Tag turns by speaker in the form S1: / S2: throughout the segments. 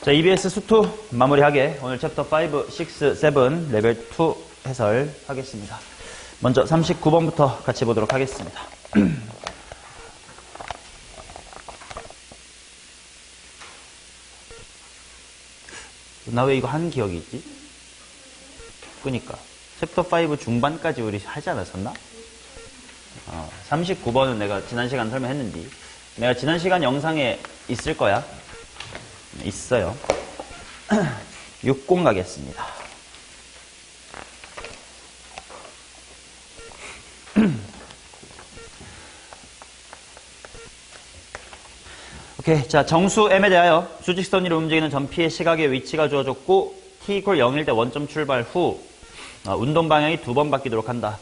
S1: 자, EBS 수투 마무리하게 오늘 챕터 5, 6, 7 레벨 2 해설하겠습니다. 먼저 39번부터 같이 보도록 하겠습니다. 나 왜 이거 한 기억이 있지? 그니까 챕터 5 중반까지 우리 하지 않았었나? 39번은 내가 지난 시간 설명했는데 내가 지난 시간 영상에 있을 거야. 있어요. 60 가겠습니다. 오케이. 자, 정수 m에 대하여 수직선 위로 움직이는 전피의 시각의 위치가 주어졌고 t = 0일 때 원점 출발 후 운동 방향이 2번 바뀌도록 한다.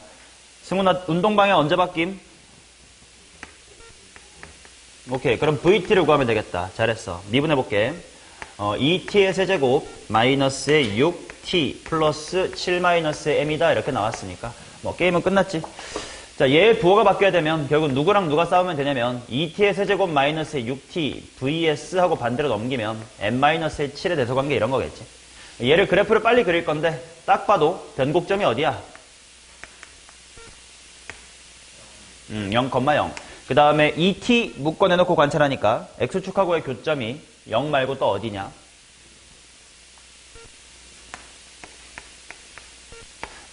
S1: 승훈아, 운동 방향 언제 바뀜? 오케이. 그럼 VT를 구하면 되겠다. 잘했어. 미분해볼게. 2t의 세제곱 마이너스의 6t 플러스 7 마이너스의 m이다. 이렇게 나왔으니까 뭐 게임은 끝났지. 자, 얘의 부호가 바뀌어야 되면 결국 누구랑 누가 싸우면 되냐면 2t의 세제곱 마이너스의 6t vs 하고 반대로 넘기면 m 마이너스의 7의 대소관계 이런 거겠지. 얘를 그래프를 빨리 그릴 건데 딱 봐도 변곡점이 어디야? 0,0. 그 다음에 2t 묶어내놓고 관찰하니까 x축하고의 교점이 0 말고 또 어디냐?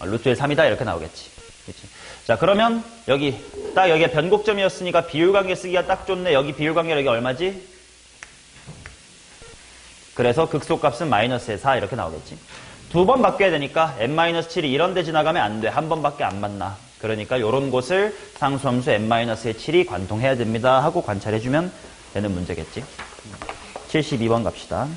S1: 루트의 3이다 이렇게 나오겠지. 그치? 자, 그러면 여기 딱 여기가 변곡점이었으니까 비율관계 쓰기가 딱 좋네. 여기 비율관계가 여기 얼마지? 그래서 극소값은 마이너스의 4 이렇게 나오겠지. 2번 바뀌어야 되니까 m-7이 이런 데 지나가면 안 돼. 한 번밖에 안 만나. 그러니까 이런 곳을 상수함수 m-의 7이 관통해야 됩니다 하고 관찰해주면 되는 문제겠지. 72번 갑시다.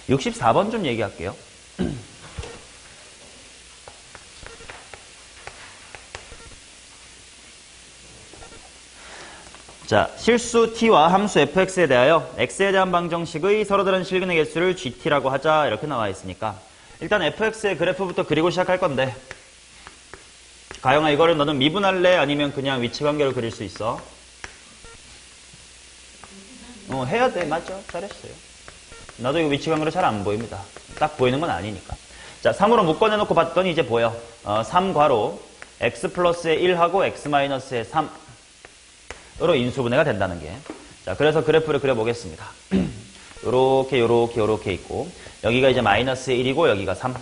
S1: (64번) 좀 얘기할게요. 자, 실수 t와 함수 fx에 대하여 x에 대한 방정식의 서로 다른 실근의 개수를 gt라고 하자 이렇게 나와 있으니까 일단 fx의 그래프부터 그리고 시작할 건데 가영아, 이거를 너는 미분할래? 아니면 그냥 위치관계로 그릴 수 있어? 해야 돼. 맞죠? 잘했어요. 나도 이거 위치관계로 잘 안 보입니다. 딱 보이는 건 아니니까. 자, 3으로 묶어내놓고 봤더니 이제 보여. 3괄호 x 플러스의 1하고 x 마이너스의 3으로 인수분해가 된다는 게. 자, 그래서 그래프를 그려보겠습니다. 요렇게 있고 여기가 이제 마이너스의 1이고 여기가 3.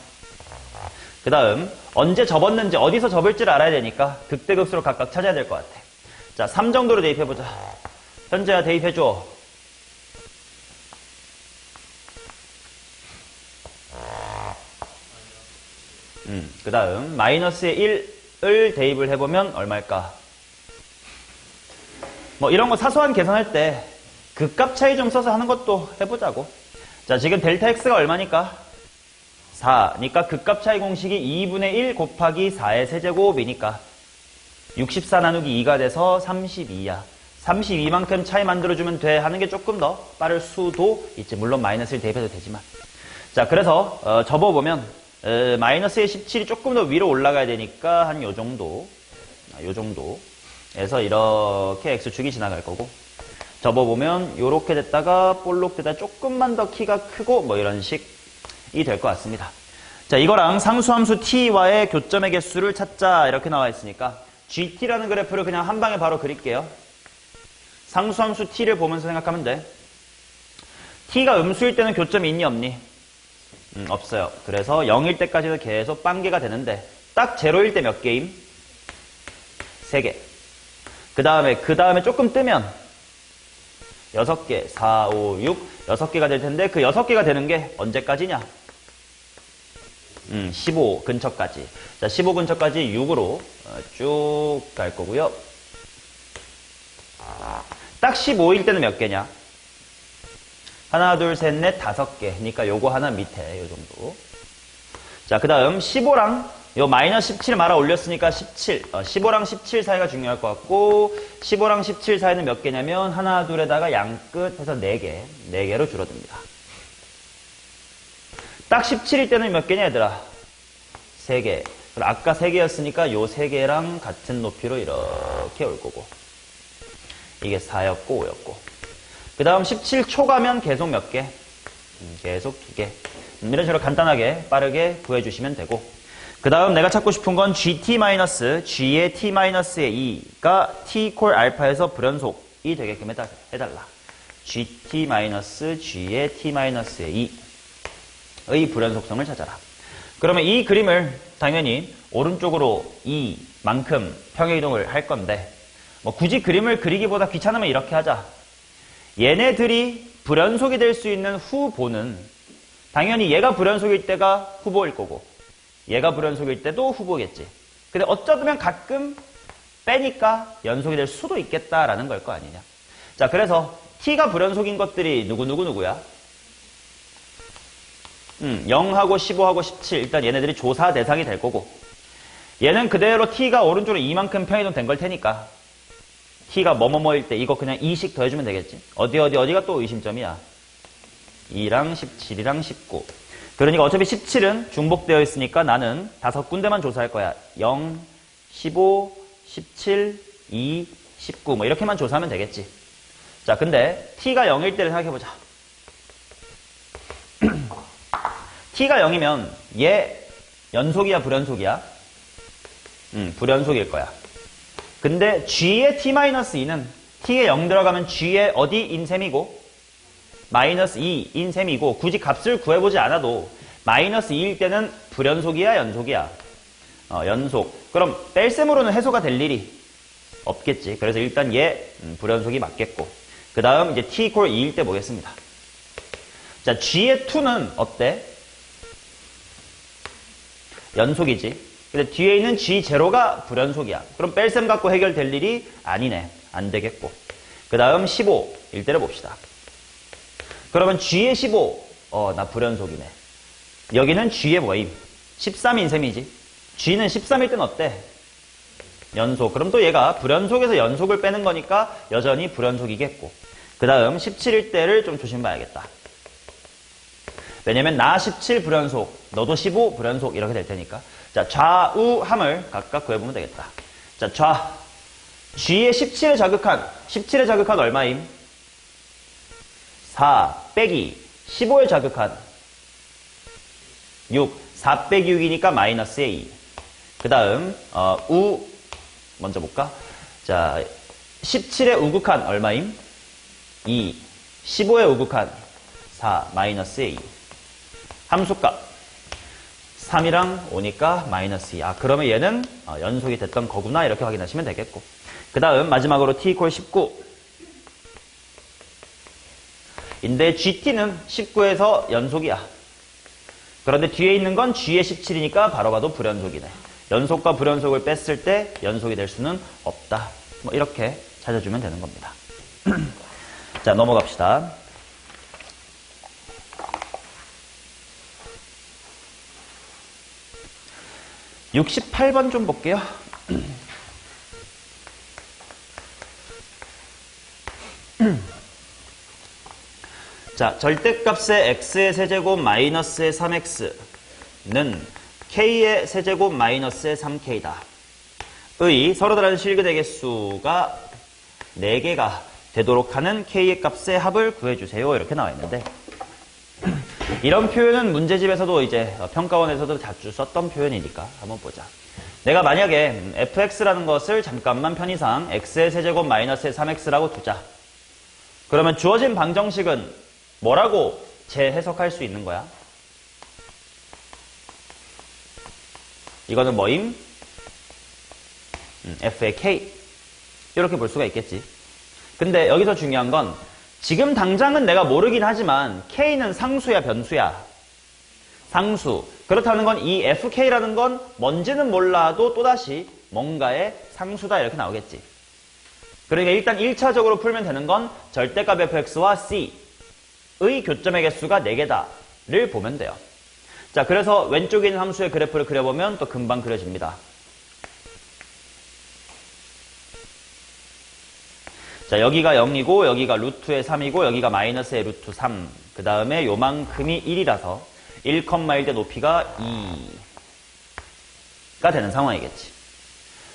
S1: 그 다음 언제 접었는지 어디서 접을지를 알아야 되니까 극대극소로 각각 찾아야 될 것 같아. 자, 3 정도로 대입해보자. 현재야 대입해줘. 그 다음 마이너스의 1을 대입을 해보면 얼마일까? 뭐 이런 거 사소한 계산할 때 극값 차이 좀 써서 하는 것도 해보자고. 자, 지금 델타 x가 얼마니까? 4니까 극값 차이 공식이 2분의 1 곱하기 4의 세제곱이니까 64 나누기 2가 돼서 32야. 32만큼 차이 만들어주면 돼 하는 게 조금 더 빠를 수도 있지. 물론 마이너스를 대입해도 되지만. 자, 그래서 접어보면 마이너스의 17이 조금 더 위로 올라가야 되니까 한 요 정도에서 이렇게 x축이 지나갈 거고, 접어보면 요렇게 됐다가 볼록 되다 조금만 더 키가 크고 뭐 이런 식이 될 것 같습니다. 자, 이거랑 상수함수 t와의 교점의 개수를 찾자 이렇게 나와 있으니까 gt라는 그래프를 그냥 한 방에 바로 그릴게요. 상수함수 t를 보면서 생각하면 돼. t가 음수일 때는 교점이 있니 없니? 없어요. 그래서 0일 때까지는 계속 빵개가 되는데 딱 0일 때 몇 개임? 3개. 그 다음에 조금 뜨면 6개, 4, 5, 6, 6개가 될 텐데 그 6개가 되는 게 언제까지냐? 15 근처까지. 자, 15 근처까지 6으로 쭉 갈 거고요. 딱 15일 때는 몇 개냐? 하나, 둘, 셋, 넷, 5개. 그러니까 요거 하나 밑에 요 정도. 자, 그 다음 15랑 요 마이너스 17 말아 올렸으니까 17, 15랑 17 사이가 중요할 것 같고 15랑 17 사이는 몇 개냐면 하나, 둘에다가 양끝 해서 4개, 4개로 줄어듭니다. 딱 17일 때는 몇 개냐 얘들아? 3개. 그럼 아까 3개였으니까 요 3개랑 같은 높이로 이렇게 올 거고 이게 4였고 5였고 그 다음 17초 가면 계속 몇 개? 계속 2개. 이런 식으로 간단하게 빠르게 구해주시면 되고 그 다음 내가 찾고 싶은 건 gt- g의 t-의 2가 t 콜 알파에서 불연속이 되게끔 해달라. gt-g의 t-의 2의 불연속성을 찾아라. 그러면 이 그림을 당연히 오른쪽으로 2만큼 평행이동을 할 건데 뭐 굳이 그림을 그리기보다 귀찮으면 이렇게 하자. 얘네들이 불연속이 될 수 있는 후보는 당연히 얘가 불연속일 때가 후보일 거고 얘가 불연속일 때도 후보겠지. 근데 어쩌면 가끔 빼니까 연속이 될 수도 있겠다라는 걸 거 아니냐. 자, 그래서 t가 불연속인 것들이 누구야? 0하고 15하고 17 일단 얘네들이 조사 대상이 될 거고 얘는 그대로 t가 오른쪽으로 이만큼 평이동 된 걸 테니까 t가 뭐뭐뭐일 때 이거 그냥 2씩 더해주면 되겠지. 어디가 또 의심점이야. 2랑 17이랑 19 그러니까 어차피 17은 중복되어 있으니까 나는 5군데만 조사할 거야. 0, 15, 17, 2, 19 뭐 이렇게만 조사하면 되겠지. 자, 근데 t가 0일 때를 생각해보자. t가 0이면 얘 연속이야 불연속이야? 불연속일 거야. 근데 g의 t-2는 t에 0 들어가면 g의 어디 인셈이고 마이너스 2인 셈이고 굳이 값을 구해보지 않아도 마이너스 2일 때는 불연속이야 연속이야? 연속. 그럼 뺄셈으로는 해소가 될 일이 없겠지. 그래서 일단 얘 불연속이 맞겠고 그 다음 이제 t 콜 2일 때 보겠습니다. 자, g의 2는 어때? 연속이지. 근데 뒤에 있는 g0가 불연속이야. 그럼 뺄셈 갖고 해결될 일이 아니네. 안 되겠고 그 다음 15일 때를 봅시다. 그러면 g의 15, 나 불연속이네. 여기는 g의 뭐임? 13인 셈이지. g는 13일 땐 어때? 연속. 그럼 또 얘가 불연속에서 연속을 빼는 거니까 여전히 불연속이겠고. 그 다음 17일 때를 좀 조심봐야겠다. 왜냐면 나 17 불연속, 너도 15 불연속 이렇게 될 테니까. 자, 좌우함을 각각 구해보면 되겠다. 자, g의 17의 자극한 얼마임? 4 빼기 15의 자극한 6, 4 빼기 6이니까 마이너스의 2. 그 다음 우 먼저 볼까? 자, 17의 우극한 얼마임? 2, 15의 우극한 4, 마이너스의 2. 함수값 3이랑 5니까 마이너스 2. 그러면 얘는 연속이 됐던 거구나 이렇게 확인하시면 되겠고 그 다음 마지막으로 t = 19 인데 GT는 19에서 연속이야. 그런데 뒤에 있는 건 G의 17이니까 바로 봐도 불연속이네. 연속과 불연속을 뺐을 때 연속이 될 수는 없다. 뭐 이렇게 찾아주면 되는 겁니다. 자, 넘어갑시다. (68번) 좀 볼게요. 자, 절대값의 x의 세제곱 마이너스의 3x는 k의 세제곱 마이너스의 3k다. 의 서로 다른 실근의 개수가 4개가 되도록 하는 k의 값의 합을 구해주세요. 이렇게 나와 있는데 이런 표현은 문제집에서도 이제 평가원에서도 자주 썼던 표현이니까 한번 보자. 내가 만약에 fx라는 것을 잠깐만 편의상 x의 세제곱 마이너스의 3x라고 두자. 그러면 주어진 방정식은 뭐라고 재해석할 수 있는 거야? 이거는 뭐임? f의 k 이렇게 볼 수가 있겠지. 근데 여기서 중요한 건 지금 당장은 내가 모르긴 하지만 k는 상수야 변수야? 상수. 그렇다는 건 이 fk라는 건 뭔지는 몰라도 또다시 뭔가의 상수다 이렇게 나오겠지. 그러니까 일단 1차적으로 풀면 되는 건 절대값 fx와 c의 교점의 개수가 4개다를 보면 돼요. 자, 그래서 왼쪽에 있는 함수의 그래프를 그려보면 또 금방 그려집니다. 자, 여기가 0이고 여기가 루트의 3이고 여기가 마이너스의 루트 3. 그 다음에 요만큼이 1이라서 1,1대 높이가 2가 되는 상황이겠지.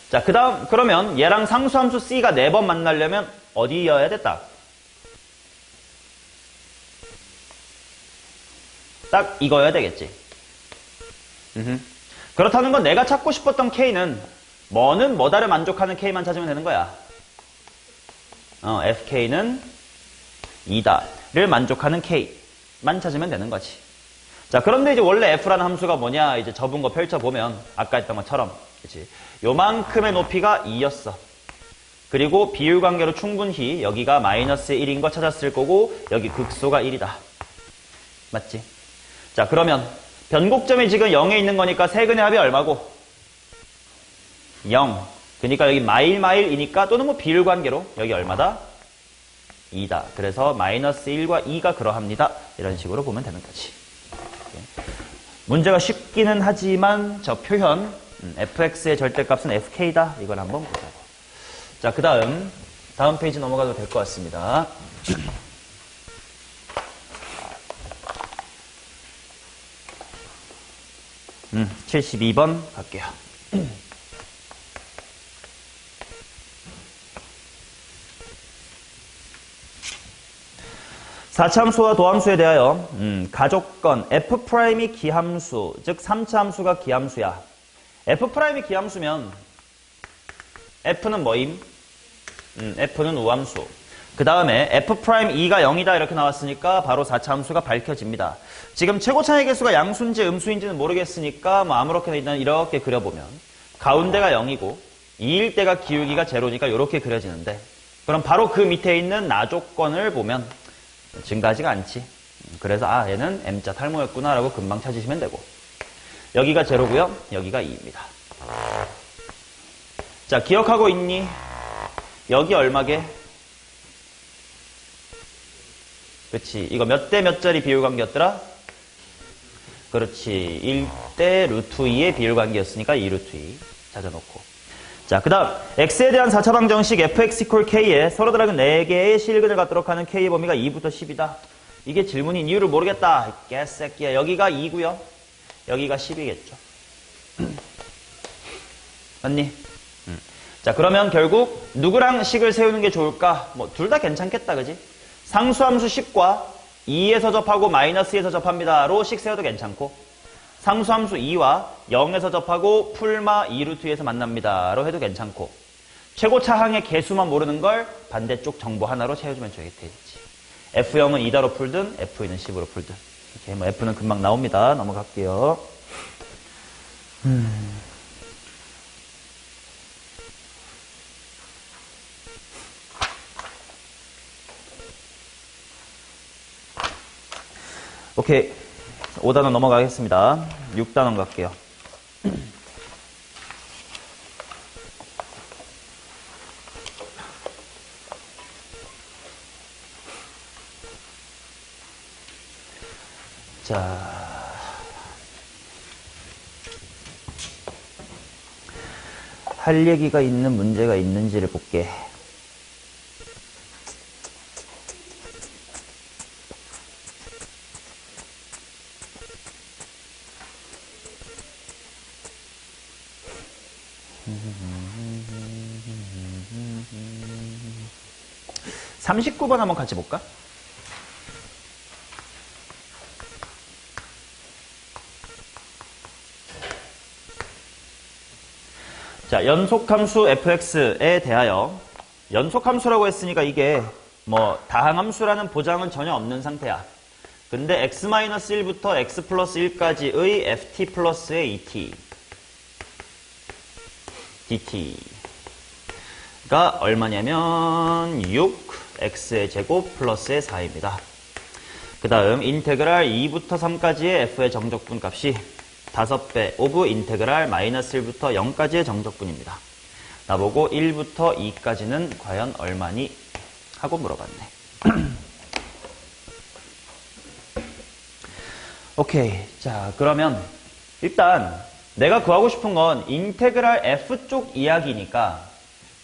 S1: 자, 그 다음 그러면 얘랑 상수함수 C가 4번 만나려면 어디여야 됐다? 딱 이거여야 되겠지. 그렇다는 건 내가 찾고 싶었던 K는 뭐는 뭐다를 만족하는 K만 찾으면 되는 거야. FK는 2다를 만족하는 K만 찾으면 되는 거지. 자, 그런데 이제 원래 F라는 함수가 뭐냐? 이제 접은 거 펼쳐보면 아까 했던 것처럼, 그치? 요만큼의 높이가 2였어. 그리고 비율 관계로 충분히 여기가 마이너스 1인 거 찾았을 거고 여기 극소가 1이다. 맞지? 자, 그러면 변곡점이 지금 0에 있는 거니까 세근의 합이 얼마고? 0. 그러니까 여기 마일이니까 또는 뭐 비율 관계로 여기 얼마다? 2다. 그래서 마이너스 1과 2가 그러합니다. 이런 식으로 보면 되는 거지. 문제가 쉽기는 하지만 저 표현 fx의 절대값은 fk다. 이걸 한번 보자고. 자, 그 다음 페이지 넘어가도 될 것 같습니다. 72번 갈게요. 4차 함수와 도함수에 대하여 가족건 f'이 기함수, 즉 3차 함수가 기함수야. f'이 기함수면 f는 뭐임? f는 우함수. 그 다음에 f'E가 0이다 이렇게 나왔으니까 바로 4차 함수가 밝혀집니다. 지금 최고차의 개수가 양수인지 음수인지는 모르겠으니까 뭐 아무렇게나 일단 이렇게 그려보면 가운데가 0이고 2일 때가 기울기가 제로니까 이렇게 그려지는데, 그럼 바로 그 밑에 있는 나조건을 보면 증가하지가 않지. 그래서 얘는 M자 탈모였구나 라고 금방 찾으시면 되고, 여기가 제로고요, 여기가 2입니다. 자, 기억하고 있니? 여기 얼마게? 그렇지. 이거 몇 대 몇 짜리 비율관계였더라? 그렇지. 1대 루트 2의 비율관계였으니까 2 루트 2 찾아놓고. 자, 그 다음 x에 대한 4차 방정식 fx equal k에 서로들하고 4개의 실근을 갖도록 하는 k의 범위가 2부터 10이다. 이게 질문인 이유를 모르겠다. 개새끼야. 여기가 2고요. 여기가 10이겠죠. 맞니? 자, 그러면 결국 누구랑 식을 세우는 게 좋을까? 뭐 둘 다 괜찮겠다. 그지? 상수함수 10과 2에서 접하고 마이너스에서 접합니다로 식 세워도 괜찮고, 상수함수 2와 0에서 접하고 풀마 2루트에서 만납니다로 해도 괜찮고, 최고차항의 개수만 모르는 걸 반대쪽 정보 하나로 채워주면 되겠지. F0은 2다로 풀든 F2는 10으로 풀든. 이렇게 뭐 F는 금방 나옵니다. 넘어갈게요. 오케이. 5단원 넘어가겠습니다. 6단원 갈게요. 자, 할 얘기가 있는 문제가 있는지를 볼게. (39번) 한번 같이 볼까? 자, 연속함수 fx에 대하여, 연속함수라고 했으니까 이게 뭐 다항함수라는 보장은 전혀 없는 상태야. 근데 x-1부터 x 플러스 1까지의 ft 플러스의 et dt가 얼마냐면 6x의 제곱 플러스의 4입니다. 그 다음 인테그랄 2부터 3까지의 f의 정적분 값이 5배 오브 인테그랄 마이너스 1부터 0까지의 정적분입니다. 나보고 1부터 2까지는 과연 얼마니? 하고 물어봤네. 오케이. 자, 그러면 일단 내가 구하고 싶은 건 인테그랄 f 쪽 이야기니까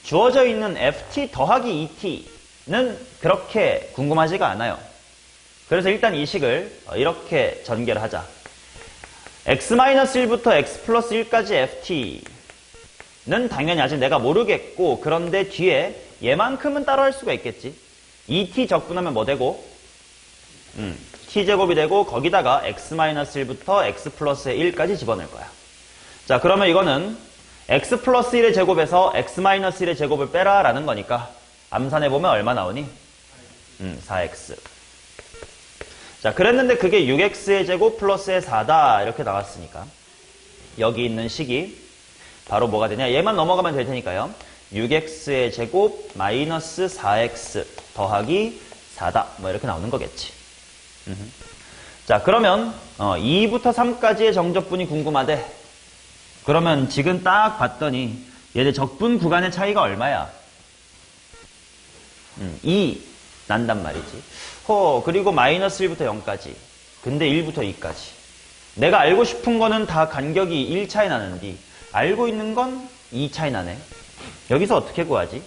S1: 주어져 있는 ft 더하기 et는 그렇게 궁금하지가 않아요. 그래서 일단 이 식을 이렇게 전개를 하자. x-1부터 x 플러스 1까지 ft는 당연히 아직 내가 모르겠고, 그런데 뒤에 얘만큼은 따로 할 수가 있겠지. et 적분하면 뭐 되고? t제곱이 되고, 거기다가 x-1부터 x 플러스의 1까지 집어넣을 거야. 자, 그러면 이거는 x 플러스 1의 제곱에서 x 마이너스 1의 제곱을 빼라 라는 거니까 암산해보면 얼마 나오니? 4x. 자, 그랬는데 그게 6x의 제곱 플러스의 4다 이렇게 나왔으니까 여기 있는 식이 바로 뭐가 되냐? 얘만 넘어가면 될 테니까요. 6x의 제곱 마이너스 4x 더하기 4다 뭐 이렇게 나오는 거겠지. 자, 그러면 2부터 3까지의 정적분이 궁금하대. 그러면 지금 딱 봤더니 얘네 적분 구간의 차이가 얼마야? 2 난단 말이지. 그리고 마이너스 1부터 0까지. 근데 1부터 2까지. 내가 알고 싶은 거는 다 간격이 1 차이 나는데 알고 있는 건 2 차이 나네. 여기서 어떻게 구하지?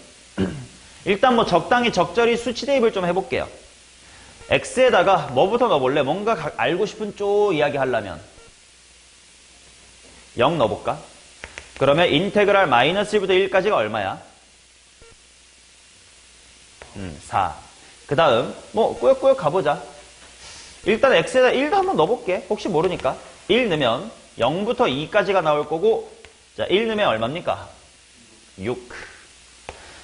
S1: 일단 뭐 적절히 수치 대입을 좀 해볼게요. x에다가 뭐부터 넣어볼래? 뭔가 알고 싶은 쪽 이야기 하려면 0 넣어볼까? 그러면 인테그랄 마이너스 1부터 1까지가 얼마야? 4. 그 다음 뭐 꾸역꾸역 가보자. 일단 x에다 1도 한번 넣어볼게. 혹시 모르니까. 1 넣으면 0부터 2까지가 나올 거고, 자, 1 넣으면 얼마입니까? 6.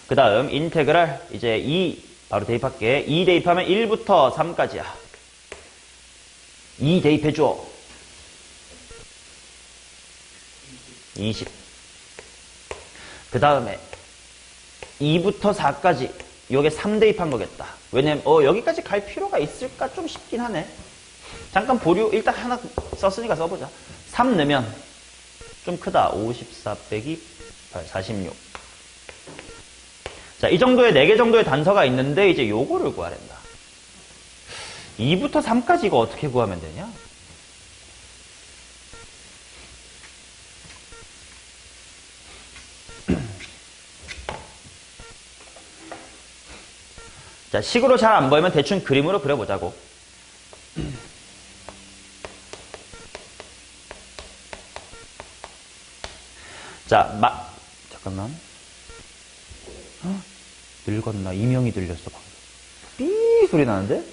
S1: 그 다음 인테그랄 이제 2 바로 대입할게. 2 대입하면 1부터 3까지야. 2 대입해줘. 20. 그 다음에 2부터 4까지 요게 3 대입한 거겠다. 왜냐면 여기까지 갈 필요가 있을까 좀 싶긴 하네. 잠깐 보류 일단 하나 썼으니까 써보자. 3 넣으면 좀 크다. 54 빼기 8, 46. 자, 이 정도의 4개 정도의 단서가 있는데 이제 요거를 구하란다. 2부터 3까지 이거 어떻게 구하면 되냐? 자, 식으로 잘 안 보이면 대충 그림으로 그려보자고. 자, 잠깐만. 늙었나? 이명이 들렸어, 방금. 삐 소리 나는데?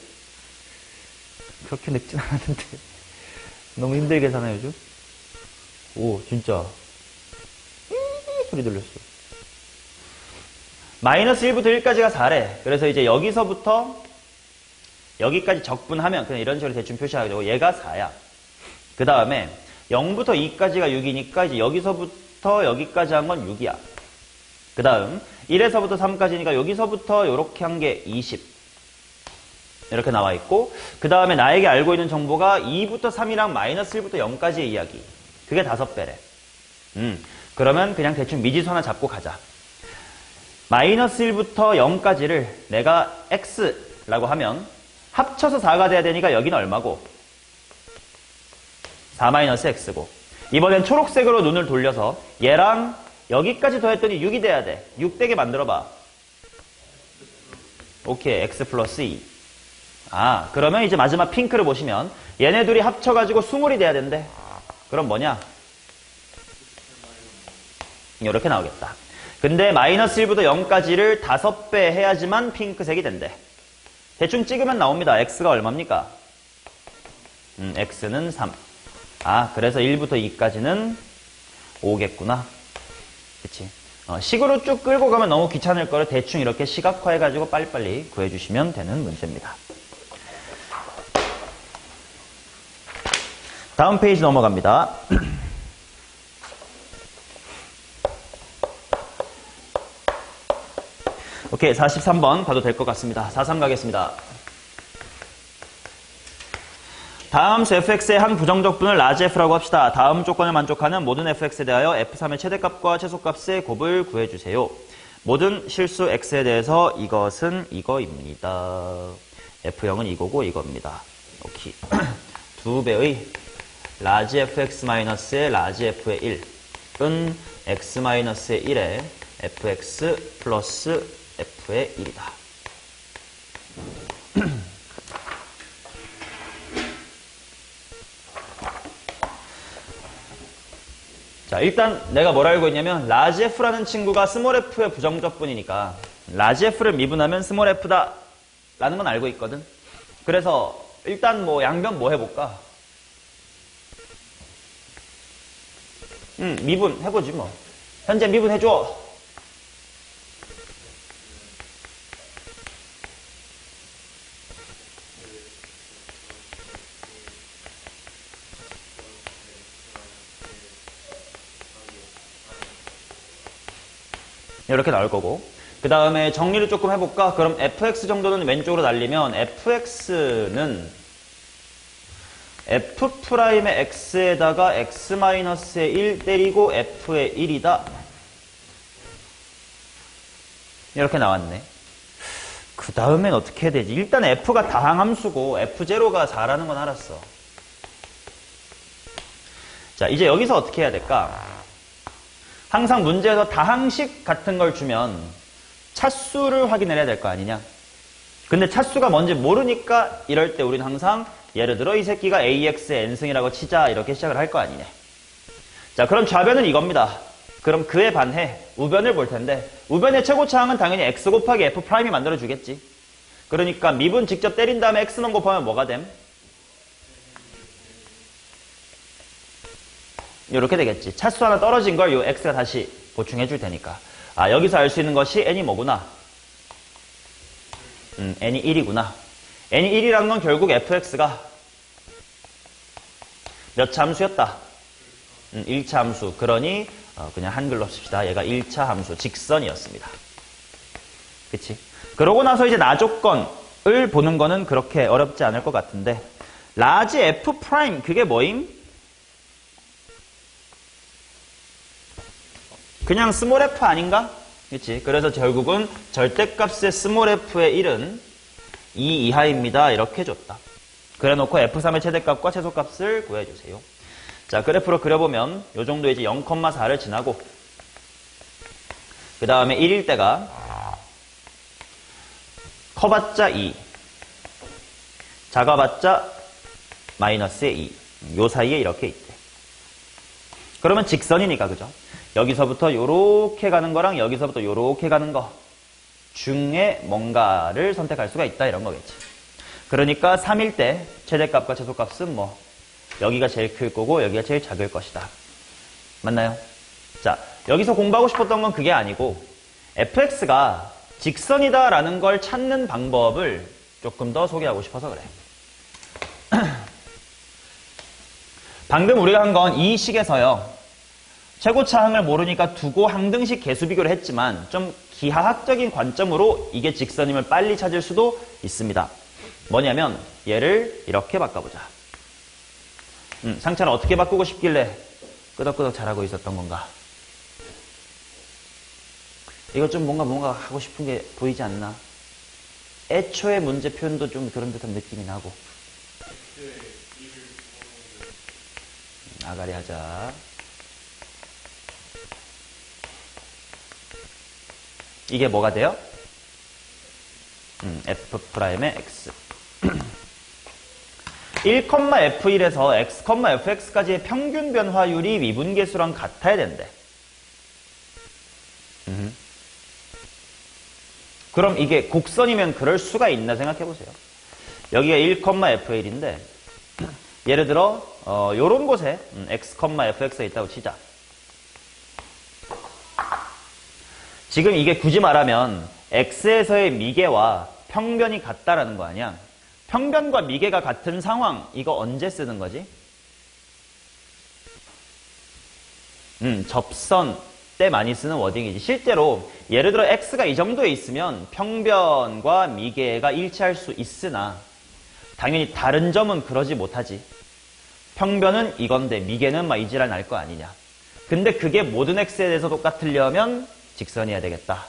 S1: 그렇게 늙진 않았는데. 너무 힘들게 사나, 요즘? 오, 진짜. 삐 소리 들렸어. 마이너스 1부터 1까지가 4래. 그래서 이제 여기서부터 여기까지 적분하면 그냥 이런 식으로 대충 표시하게 되고 얘가 4야. 그 다음에 0부터 2까지가 6이니까 이제 여기서부터 여기까지 한 건 6이야. 그 다음 1에서부터 3까지니까 여기서부터 이렇게 한 게 20. 이렇게 나와 있고, 그 다음에 나에게 알고 있는 정보가 2부터 3이랑 마이너스 1부터 0까지의 이야기. 그게 5배래. 그러면 그냥 대충 미지수 하나 잡고 가자. 마이너스 1부터 0까지를 내가 x라고 하면 합쳐서 4가 돼야 되니까 여기는 얼마고? 4 마이너스 x고. 이번엔 초록색으로 눈을 돌려서 얘랑 여기까지 더했더니 6이 돼야 돼. 6 되게 만들어봐. 오케이, x 플러스 2. 그러면 이제 마지막 핑크를 보시면 얘네 둘이 합쳐가지고 20이 돼야 된대. 그럼 뭐냐? 이렇게 나오겠다. 근데 마이너스 1부터 0까지를 5배 해야지만 핑크색이 된대. 대충 찍으면 나옵니다. x가 얼마입니까? x는 3. 그래서 1부터 2까지는 5겠구나. 그치? 식으로 쭉 끌고 가면 너무 귀찮을 거를 대충 이렇게 시각화해가지고 빨리빨리 구해주시면 되는 문제입니다. 다음 페이지 넘어갑니다. 오케이, 43번 봐도 될 것 같습니다. 43 가겠습니다. 다음 fx의 한 부정적분을 라지 f라고 합시다. 다음 조건을 만족하는 모든 fx에 대하여 f3의 최대값과 최소값의 곱을 구해주세요. 모든 실수 x에 대해서 이것은 이거입니다. f0은 이거고 이겁니다. 오케이. 2배의 라지 fx-의 라지 f의 1은 x-의 1에 fx 플러스 f의 1이다. 자, 일단 내가 뭘 알고 있냐면 라지 f라는 친구가 스몰 f의 부정적분이니까 라지 f를 미분하면 스몰 f다 라는 건 알고 있거든. 그래서 일단 뭐 양변 뭐 해볼까? 미분 해보지 뭐. 현재 미분 해줘. 이렇게 나올 거고, 그 다음에 정리를 조금 해볼까? 그럼 fx 정도는 왼쪽으로 날리면 fx는 f'의 x에다가 x-의 1 때리고 f의 1이다. 이렇게 나왔네. 그 다음엔 어떻게 해야 되지? 일단 f가 다항함수고 f0가 4라는 건 알았어. 자, 이제 여기서 어떻게 해야 될까? 항상 문제에서 다항식 같은 걸 주면 차수를 확인을 해야 될 거 아니냐. 근데 차수가 뭔지 모르니까 이럴 때 우리는 항상 예를 들어 이 새끼가 AX의 n승이라고 치자 이렇게 시작을 할 거 아니네. 자, 그럼 좌변은 이겁니다. 그럼 그에 반해 우변을 볼 텐데 우변의 최고차항은 당연히 x 곱하기 f'이 만들어주겠지. 그러니까 미분 직접 때린 다음에 x만 곱하면 뭐가 됨? 이렇게 되겠지. 차수 하나 떨어진 걸 요 x가 다시 보충해 줄 테니까. 아, 여기서 알 수 있는 것이 n이 뭐구나? n이 1이구나. n이 1이라는 건 결국 fx가 몇 차 함수였다? 1차 함수. 그러니 그냥 한글로 씁시다. 얘가 1차 함수, 직선이었습니다. 그치? 그러고 나서 이제 나조건을 보는 거는 그렇게 어렵지 않을 것 같은데 라지 f 프라임 그게 뭐임? 그냥 스몰 f 아닌가? 그치? 그래서 결국은 절대값의 스몰 f의 1은 2 이하입니다. 이렇게 줬다. 그래 놓고 f3의 최대값과 최소값을 구해주세요. 자, 그래프로 그려보면 요 정도 이제 0,4를 지나고 그 다음에 1일 때가 커봤자 2 작아봤자 마이너스의 2 요 사이에 이렇게 있대. 그러면 직선이니까 그죠? 여기서부터 요렇게 가는 거랑 여기서부터 요렇게 가는 거 중에 뭔가를 선택할 수가 있다 이런 거겠지. 그러니까 3일 때 최대값과 최소값은 뭐 여기가 제일 클 거고 여기가 제일 작을 것이다. 맞나요? 자, 여기서 공부하고 싶었던 건 그게 아니고 fx가 직선이다 라는 걸 찾는 방법을 조금 더 소개하고 싶어서 그래. 방금 우리가 한 건 이 식에서요. 최고차항을 모르니까 두고 항등식 개수 비교를 했지만 좀 기하학적인 관점으로 이게 직선임을 빨리 찾을 수도 있습니다. 뭐냐면 얘를 이렇게 바꿔보자. 상차를 어떻게 바꾸고 싶길래 끄덕끄덕 잘하고 있었던 건가? 이거 좀 뭔가 하고 싶은 게 보이지 않나? 애초에 문제 표현도 좀 그런 듯한 느낌이 나고. 아가리 하자. 이게 뭐가 돼요? f'의 x 1,f1에서 x, fx까지의 평균 변화율이 미분계수랑 같아야 된대. 그럼 이게 곡선이면 그럴 수가 있나 생각해보세요. 여기가 1,f1인데 예를 들어 요런 곳에 x, fx가 있다고 치자. 지금 이게 굳이 말하면 x에서의 미계와 평변이 같다라는 거 아니야? 평변과 미계가 같은 상황, 이거 언제 쓰는 거지? 접선 때 많이 쓰는 워딩이지. 실제로 예를 들어 x가 이 정도에 있으면 평변과 미계가 일치할 수 있으나 당연히 다른 점은 그러지 못하지. 평변은 이건데 미계는 막 이지랄 날 거 아니냐. 근데 그게 모든 x에 대해서 똑같으려면 직선이어야 되겠다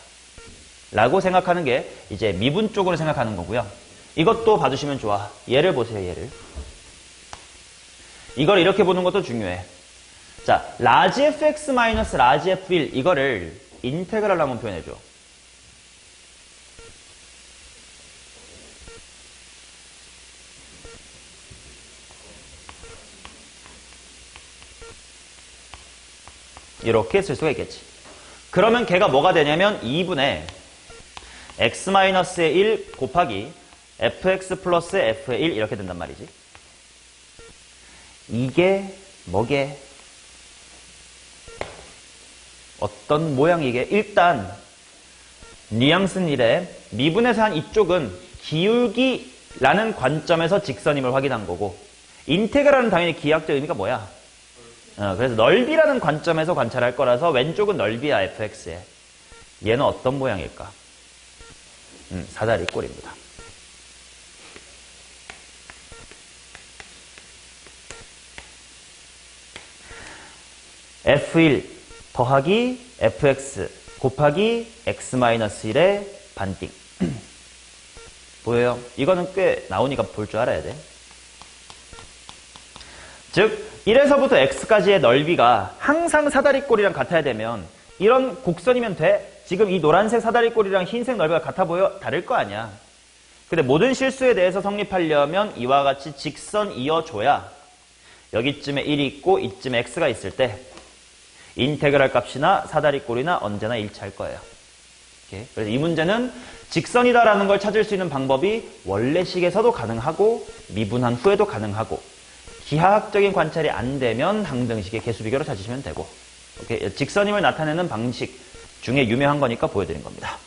S1: 라고 생각하는 게 이제 미분 쪽으로 생각하는 거고요. 이것도 봐주시면 좋아. 얘를 보세요. 얘를 이걸 이렇게 보는 것도 중요해. 자, 라지 fx 마이너스 라지 f1 이거를 인테그랄로 한번 표현해줘. 이렇게 쓸 수가 있겠지. 그러면 걔가 뭐가 되냐면 2분의 x-의 1 곱하기 fx 플러스 f의 1 이렇게 된단 말이지. 이게 뭐게? 어떤 모양이게? 일단 뉘앙스는 이래. 미분에서 한 이쪽은 기울기라는 관점에서 직선임을 확인한 거고 인테그랄은 당연히 기하학적 의미가 뭐야? 그래서 넓이라는 관점에서 관찰할 거라서 왼쪽은 넓이야 fx에. 얘는 어떤 모양일까? 사다리 꼴입니다. f1 더하기 fx 곱하기 x-1의 반띵. 보여요? 이거는 꽤 나오니까 볼 줄 알아야 돼. 즉 1에서부터 x까지의 넓이가 항상 사다리꼴이랑 같아야 되면 이런 곡선이면 돼. 지금 이 노란색 사다리꼴이랑 흰색 넓이가 같아 보여? 다를 거 아니야. 근데 모든 실수에 대해서 성립하려면 이와 같이 직선 이어줘야 여기쯤에 1이 있고 이쯤에 x가 있을 때 인테그랄 값이나 사다리꼴이나 언제나 일치할 거예요. 오케이? 그래서 이 문제는 직선이다라는 걸 찾을 수 있는 방법이 원래식에서도 가능하고 미분한 후에도 가능하고 기하학적인 관찰이 안 되면 항등식의 개수비교로 찾으시면 되고. 오케이? 직선임을 나타내는 방식 중에 유명한 거니까 보여드린 겁니다.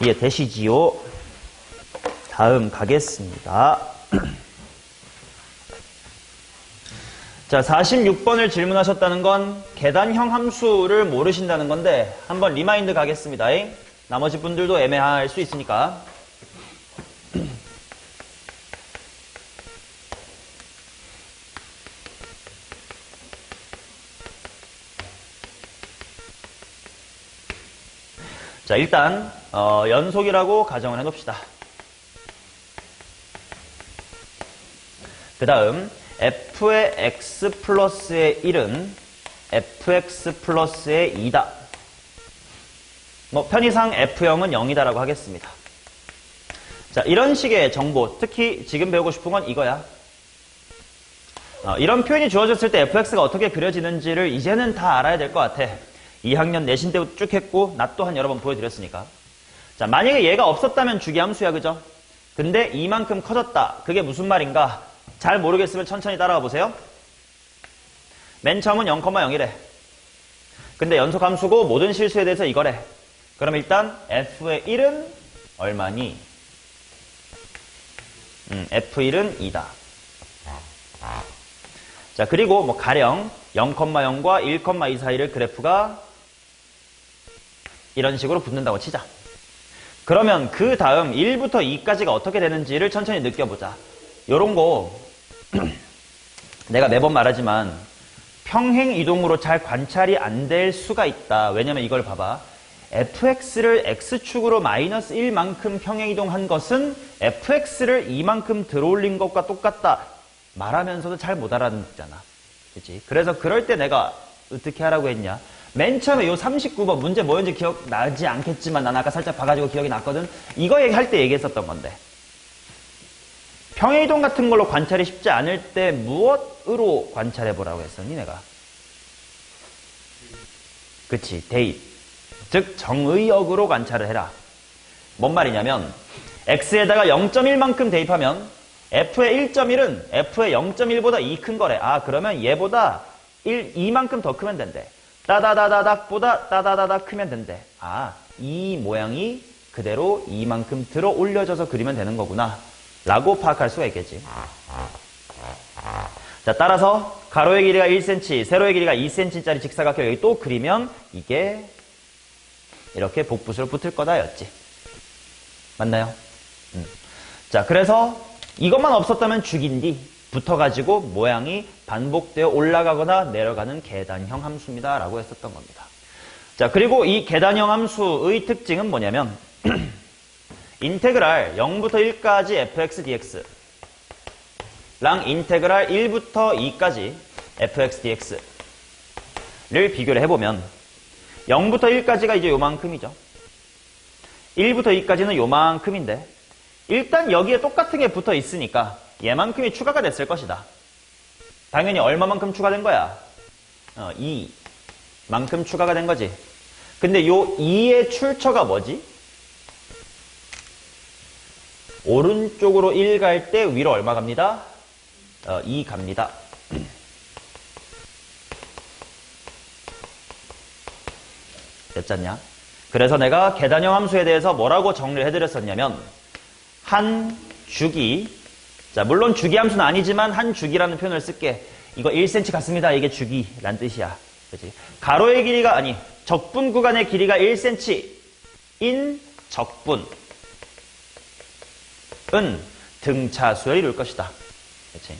S1: 이해되시지요? 다음 가겠습니다. 자, 46번을 질문하셨다는 건 계단형 함수를 모르신다는 건데 한번 리마인드 가겠습니다. 나머지 분들도 애매할 수 있으니까. 자, 일단 연속이라고 가정을 해놓읍시다. 그 다음 f의 x 플러스의 1은 fx 플러스의 2다. 편의상 f0은 0이다라고 하겠습니다. 자, 이런 식의 정보, 특히 지금 배우고 싶은 건 이거야. 이런 표현이 주어졌을 때 fx가 어떻게 그려지는지를 이제는 다 알아야 될 것 같아. 2학년 내신 때부터 쭉 했고 나 또 한 여러 번 보여드렸으니까. 자, 만약에 얘가 없었다면 주기함수야, 그죠? 근데 이만큼 커졌다. 그게 무슨 말인가? 잘 모르겠으면 천천히 따라가 보세요. 맨 처음은 0,0이래. 근데 연속함수고 모든 실수에 대해서 이거래. 그럼 일단 f의 1은 얼마니? f1은 2다. 자, 그리고 가령 0,0과 1,2 사이를 그래프가 이런 식으로 붙는다고 치자. 그러면 그 다음 1부터 2까지가 어떻게 되는지를 천천히 느껴보자. 요런 거 내가 매번 말하지만 평행 이동으로 잘 관찰이 안 될 수가 있다. 왜냐면 이걸 봐봐. fx를 x축으로 마이너스 1만큼 평행 이동한 것은 fx를 이만큼 들어올린 것과 똑같다. 말하면서도 잘 못 알아듣잖아. 그치? 그래서 그럴 때 내가 어떻게 하라고 했냐. 맨 처음에 요 39번 문제 뭐였는지 기억나지 않겠지만 난 아까 살짝 봐가지고 기억이 났거든. 이거 얘기할 때 얘기했었던 건데. 평행이동 같은 걸로 관찰이 쉽지 않을 때 무엇으로 관찰해보라고 했었니 내가? 그치, 대입. 즉 정의역으로 관찰을 해라. 뭔 말이냐면 x에다가 0.1만큼 대입하면 f의 1.1은 f의 0.1보다 2 큰 거래. 그러면 얘보다 2만큼 더 크면 된대. 따다다다닥보다 따다다닥 크면 된대. 이 모양이 그대로 이만큼 들어 올려져서 그리면 되는 거구나 라고 파악할 수가 있겠지. 자, 따라서 가로의 길이가 1cm, 세로의 길이가 2cm짜리 직사각형 여기 또 그리면 이게 이렇게 복붙으로 붙을 거다 였지. 맞나요? 자, 그래서 이것만 없었다면 죽인디 붙어가지고 모양이 반복되어 올라가거나 내려가는 계단형 함수입니다 라고 했었던 겁니다. 자, 그리고 이 계단형 함수의 특징은 뭐냐면 인테그랄 0부터 1까지 fx dx 랑 인테그랄 1부터 2까지 fx dx를 비교를 해보면 0부터 1까지가 이제 요만큼이죠. 1부터 2까지는 요만큼인데 일단 여기에 똑같은 게 붙어 있으니까 얘만큼이 추가가 됐을 것이다. 당연히 얼마만큼 추가된 거야? 2만큼 추가가 된 거지. 근데 요 2의 출처가 뭐지? 오른쪽으로 1 갈 때 위로 얼마 갑니다? 2 갑니다. 됐잖냐? 그래서 내가 계단형 함수에 대해서 뭐라고 정리를 해드렸었냐면 한 주기, 자 물론 주기 함수는 아니지만 한 주기라는 표현을 쓸게. 이거 1cm 같습니다. 이게 주기란 뜻이야. 그치? 가로의 길이가 아니 적분 구간의 길이가 1cm인 적분은 등차수열이 이룰 것이다. 그치?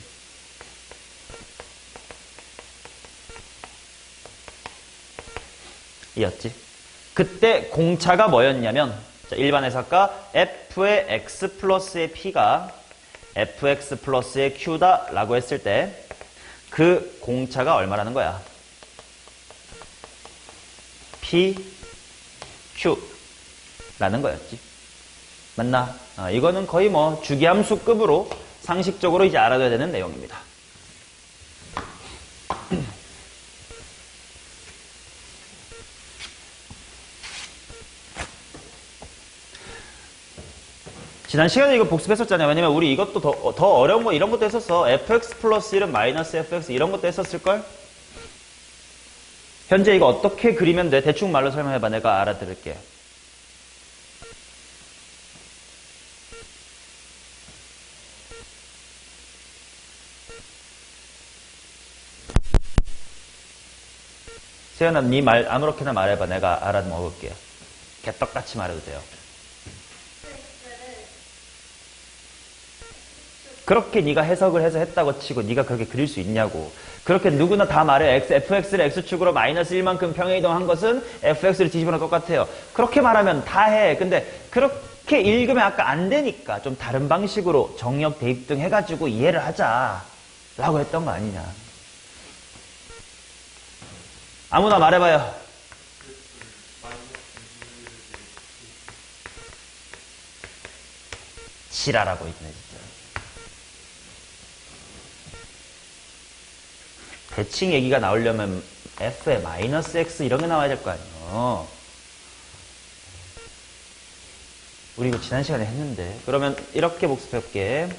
S1: 이었지? 그때 공차가 뭐였냐면 자, 일반해석가 f의 x 플러스의 p가 fx 플러스의 q다 라고 했을 때 그 공차가 얼마라는 거야? p, q 라는 거였지. 맞나? 이거는 거의 뭐 주기함수급으로 상식적으로 이제 알아둬야 되는 내용입니다. 지난 시간에 이거 복습했었잖아요. 왜냐면 우리 이것도 더 어려운 거 이런 것도 했었어. fx 플러스 1은 마이너스 fx 이런 것도 했었을걸? 현재 이거 어떻게 그리면 돼? 대충 말로 설명해봐. 내가 알아들을게. 세연아, 네 말 아무렇게나 말해봐. 내가 알아먹을게. 개떡같이 말해도 돼요. 그렇게 네가 해석을 해서 했다고 치고 네가 그렇게 그릴 수 있냐고. 그렇게 누구나 다 말해. fx를 x축으로 마이너스 1만큼 평행이동한 것은 fx를 뒤집어나 똑같아요. 그렇게 말하면 다 해. 근데 그렇게 읽으면 아까 안 되니까 좀 다른 방식으로 정역 대입 등 해가지고 이해를 하자 라고 했던 거 아니냐. 아무나 말해봐요. 지랄하고 있네 진짜. 대칭 얘기가 나오려면 f에 마이너스 x 이런 게 나와야 될 거 아니에요. 우리 이거 지난 시간에 했는데. 그러면 이렇게 복습해볼게.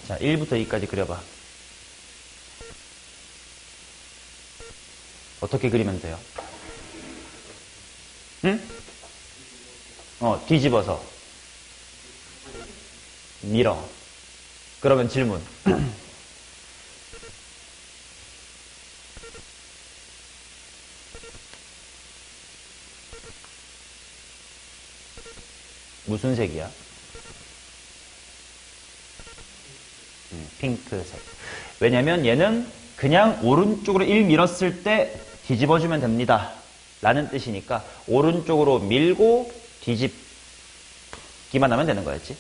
S1: 자, 1부터 2까지 그려봐. 어떻게 그리면 돼요? 응? 뒤집어서. 밀어. 그러면 질문. 무슨 색이야? 핑크색. 왜냐면 얘는 그냥 오른쪽으로 1 밀었을 때 뒤집어주면 됩니다. 라는 뜻이니까 오른쪽으로 밀고 뒤집기만 하면 되는 거였지.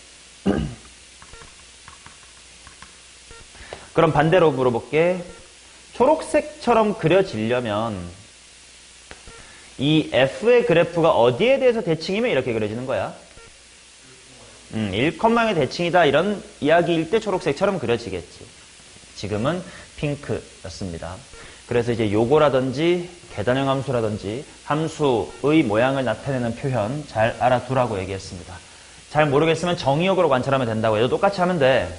S1: 그럼 반대로 물어볼게. 초록색처럼 그려지려면 이 f의 그래프가 어디에 대해서 대칭이면 이렇게 그려지는 거야? 1컴마의 대칭이다 이런 이야기일 때 초록색처럼 그려지겠지. 지금은 핑크였습니다. 그래서 이제 요거라든지 계단형 함수라든지 함수의 모양을 나타내는 표현 잘 알아두라고 얘기했습니다. 잘 모르겠으면 정의역으로 관찰하면 된다고 해도 똑같이 하면 돼.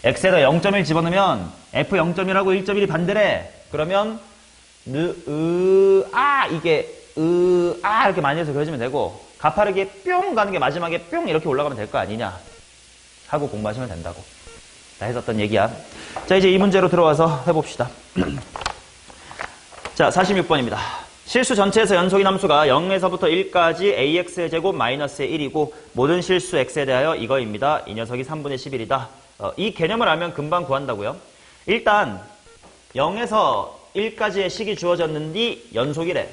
S1: x에다 0.1 집어넣으면 f 0.1하고 1.1이 반대래. 그러면 이게 이렇게 많이 해서 그려지면 되고 가파르게 뿅 가는 게 마지막에 뿅 이렇게 올라가면 될 거 아니냐 하고 공부하시면 된다고 다 했었던 얘기야. 자, 이제 이 문제로 들어와서 해봅시다. 자, 46번입니다. 실수 전체에서 연속인 함수가 0에서부터 1까지 ax의 제곱 마이너스의 1이고 모든 실수 x에 대하여 이거입니다. 이 녀석이 3분의 11이다. 이 개념을 알면 금방 구한다고요. 일단 0에서 1까지의 식이 주어졌는데 연속이래.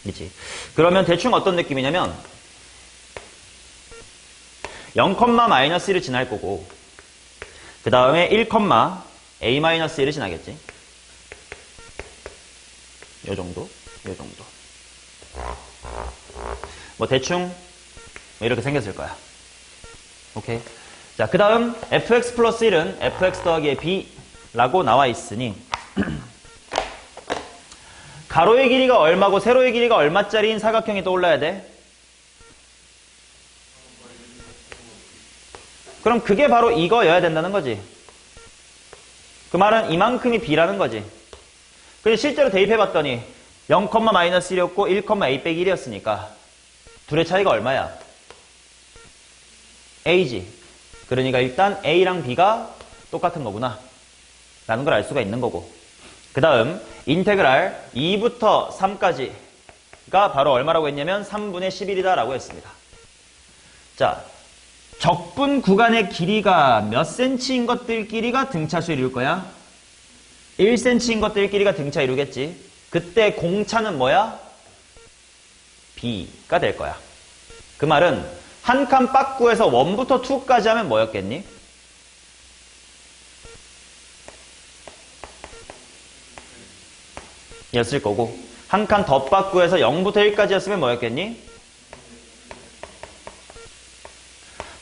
S1: 그치? 그러면 대충 어떤 느낌이냐면 0,-1을 지날 거고 그 다음에 1,a-1을 지나겠지. 요 정도. 뭐 대충 이렇게 생겼을 거야. 오케이. 자, 그 다음 fx 플러스 1은 fx 더하기 b라고 나와 있으니 가로의 길이가 얼마고 세로의 길이가 얼마짜리인 사각형이 떠올라야 돼? 그럼 그게 바로 이거여야 된다는 거지. 그 말은 이만큼이 b라는 거지. 근데 실제로 대입해봤더니 0,-1이었고 1,a-1이었으니까 둘의 차이가 얼마야? a지. 그러니까 일단 a랑 b가 똑같은 거구나 라는 걸 알 수가 있는 거고, 그 다음 인테그랄 2부터 3까지가 바로 얼마라고 했냐면 3분의 11이다 라고 했습니다. 자, 적분 구간의 길이가 몇 cm인 것들끼리가 등차수 이룰 거야? 1cm인 것들끼리가 등차 이루겠지. 그때 공차는 뭐야? b가 될 거야. 그 말은 한 칸 빠꾸에서 1부터 2까지 하면 뭐였겠니? 였을 거고, 한 칸 더 빠꾸에서 0부터 1까지 였으면 뭐였겠니?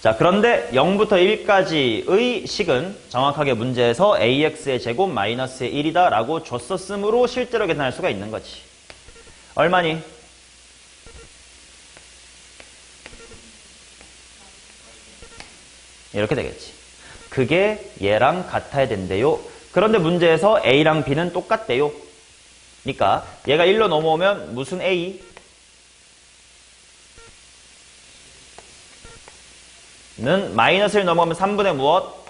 S1: 자, 그런데 0부터 1까지의 식은 정확하게 문제에서 ax의 제곱 마이너스의 1이다 라고 줬었으므로 실제로 계산할 수가 있는 거지. 얼마니? 이렇게 되겠지. 그게 얘랑 같아야 된대요. 그런데 문제에서 a랑 b는 똑같대요. 그러니까 얘가 1로 넘어오면 무슨 a? 는 마이너스를 넘어가면 3분의 무엇?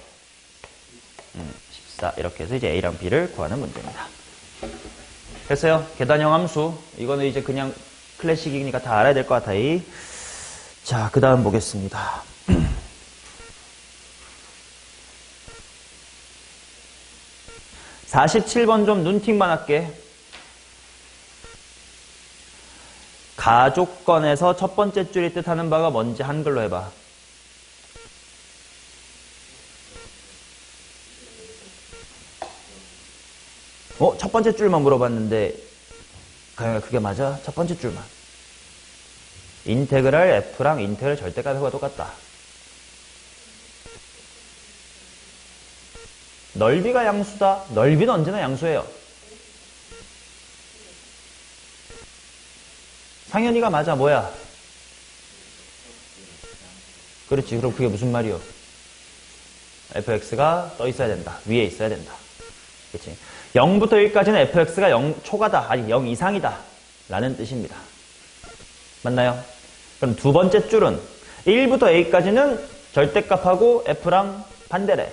S1: 14. 이렇게 해서 이제 a랑 b를 구하는 문제입니다. 됐어요. 계단형 함수. 이거는 이제 그냥 클래식이니까 다 알아야 될 것 같아. 자, 그 다음 보겠습니다. 47번 좀 눈팅만 할게. 가족건에서 첫 번째 줄이 뜻하는 바가 뭔지 한글로 해봐. 첫 번째 줄만 물어봤는데 그게 맞아? 첫 번째 줄만. 인테그랄 f랑 인테그랄 절대값과 똑같다. 넓이가 양수다. 넓이는 언제나 양수예요. 상현이가 맞아. 뭐야? 그렇지. 그럼 그게 무슨 말이요? fx가 떠 있어야 된다. 위에 있어야 된다. 그렇지. 0부터 1까지는 fx가 0 초과다. 아니 0 이상이다. 라는 뜻입니다. 맞나요? 그럼 두 번째 줄은 1부터 a까지는 절대값하고 f랑 반대래.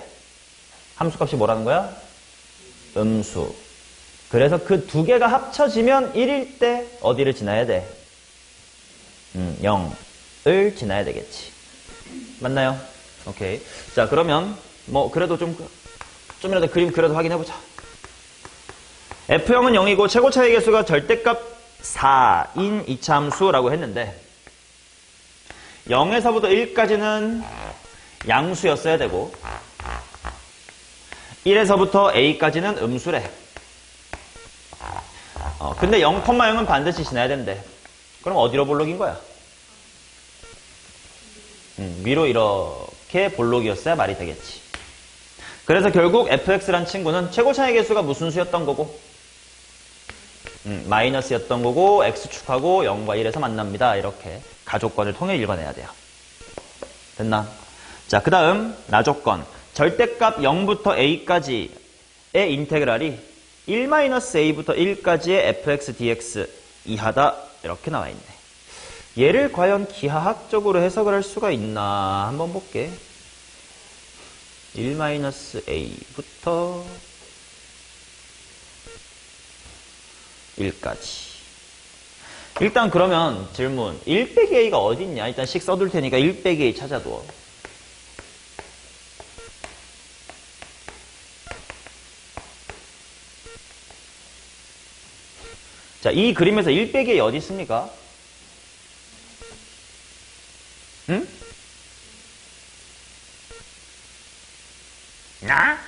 S1: 함수값이 뭐라는 거야? 음수. 그래서 그 두 개가 합쳐지면 1일 때 어디를 지나야 돼? 0을 지나야 되겠지. 맞나요? 오케이. 자, 그러면 뭐 그래도 좀이라도 그림 그래도 확인해보자. F형은 0이고 최고차의 개수가 절대값 4인 이차함수라고 했는데 0에서부터 1까지는 양수였어야 되고 1에서부터 a까지는 음수래. 근데 0,0은 반드시 지나야 된대. 그럼 어디로 볼록인 거야? 위로 이렇게 볼록이었어야 말이 되겠지. 그래서 결국 fx란 친구는 최고차의 개수가 무슨 수였던 거고 마이너스였던 거고 x축하고 0과 1에서 만납니다. 이렇게 가족건을 통해 읽어내야 돼요. 됐나? 자, 그 다음 나조건. 절대값 0부터 a까지의 인테그랄이 1-a부터 1까지의 fx dx 이하다. 이렇게 나와 있네. 얘를 과연 기하학적으로 해석을 할 수가 있나 한번 볼게. 1-a부터 1까지. 일단 그러면 질문 1 빼기 a가 어디 있냐? 일단 식 써둘 테니까 1 빼기 a 찾아둬. 자, 이 그림에서 1 빼기 a 어디 있습니까? 응? 나?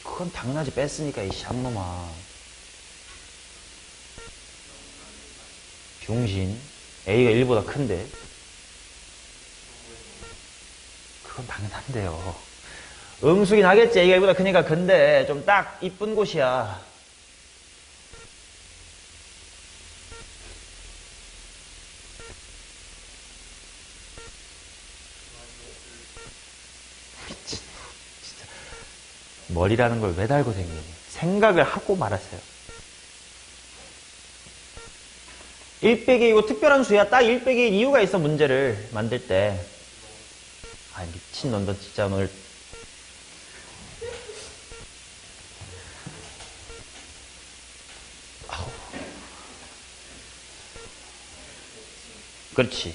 S1: 그건 당연하지. 뺐으니까 이 샹놈아. 병신. a가 1보다 큰데. 그건 당연한데요. 음수긴 하겠지. a가 1보다 크니까. 근데 좀 딱 이쁜 곳이야. 미친. 진짜. 머리라는 걸 왜 달고 다니니? 생각을 하고 말하세요. 1 빼기 이거 특별한 수야. 딱 1 빼기 이유가 있어. 문제를 만들 때. 아 미친놈. 너 진짜 오늘. 아우. 그렇지.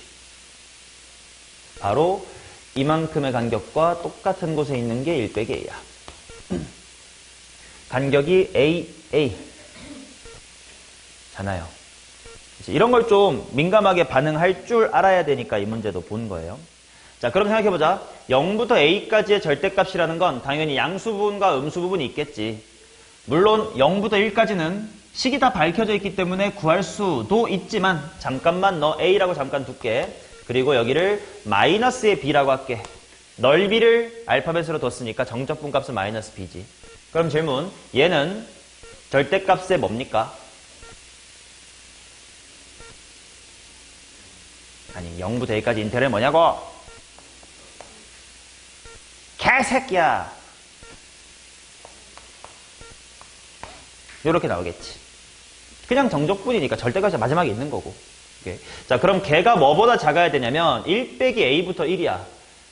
S1: 바로 이만큼의 간격과 똑같은 곳에 있는 게 1 빼기 a야. 간격이 a 잖아요. 이런 걸 좀 민감하게 반응할 줄 알아야 되니까 이 문제도 본 거예요. 자, 그럼 생각해보자. 0부터 a까지의 절대값이라는 건 당연히 양수 부분과 음수 부분이 있겠지. 물론 0부터 1까지는 식이 다 밝혀져 있기 때문에 구할 수도 있지만 잠깐만 너 a라고 잠깐 둘게. 그리고 여기를 마이너스의 b라고 할게. 넓이를 알파벳으로 뒀으니까 정적분 값은 마이너스 b지. 그럼 질문, 얘는 절대값의 뭡니까? 아니 0부터 a까지 인테그랄 뭐냐고? 개새끼야. 요렇게 나오겠지. 그냥 정적분이니까 절대값이 마지막에 있는 거고. 오케이. 자, 그럼 걔가 뭐보다 작아야 되냐면 1 빼기 a부터 1이야.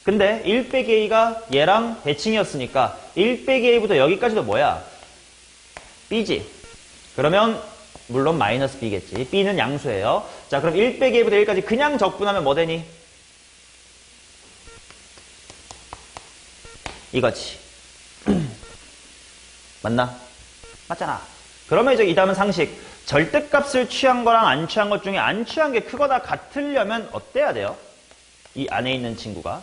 S1: 근데 1 빼기 a가 얘랑 대칭이었으니까 1 빼기 a부터 여기까지도 뭐야? b지. 그러면 물론 마이너스 b겠지. b는 양수예요. 자, 그럼 1 빼기 a부터 1까지 그냥 적분하면 뭐 되니? 이거지. 맞나? 맞잖아. 그러면 이제 이 다음은 상식. 절대값을 취한 거랑 안 취한 것 중에 안 취한 게 크거나 같으려면 어때야 돼요? 이 안에 있는 친구가.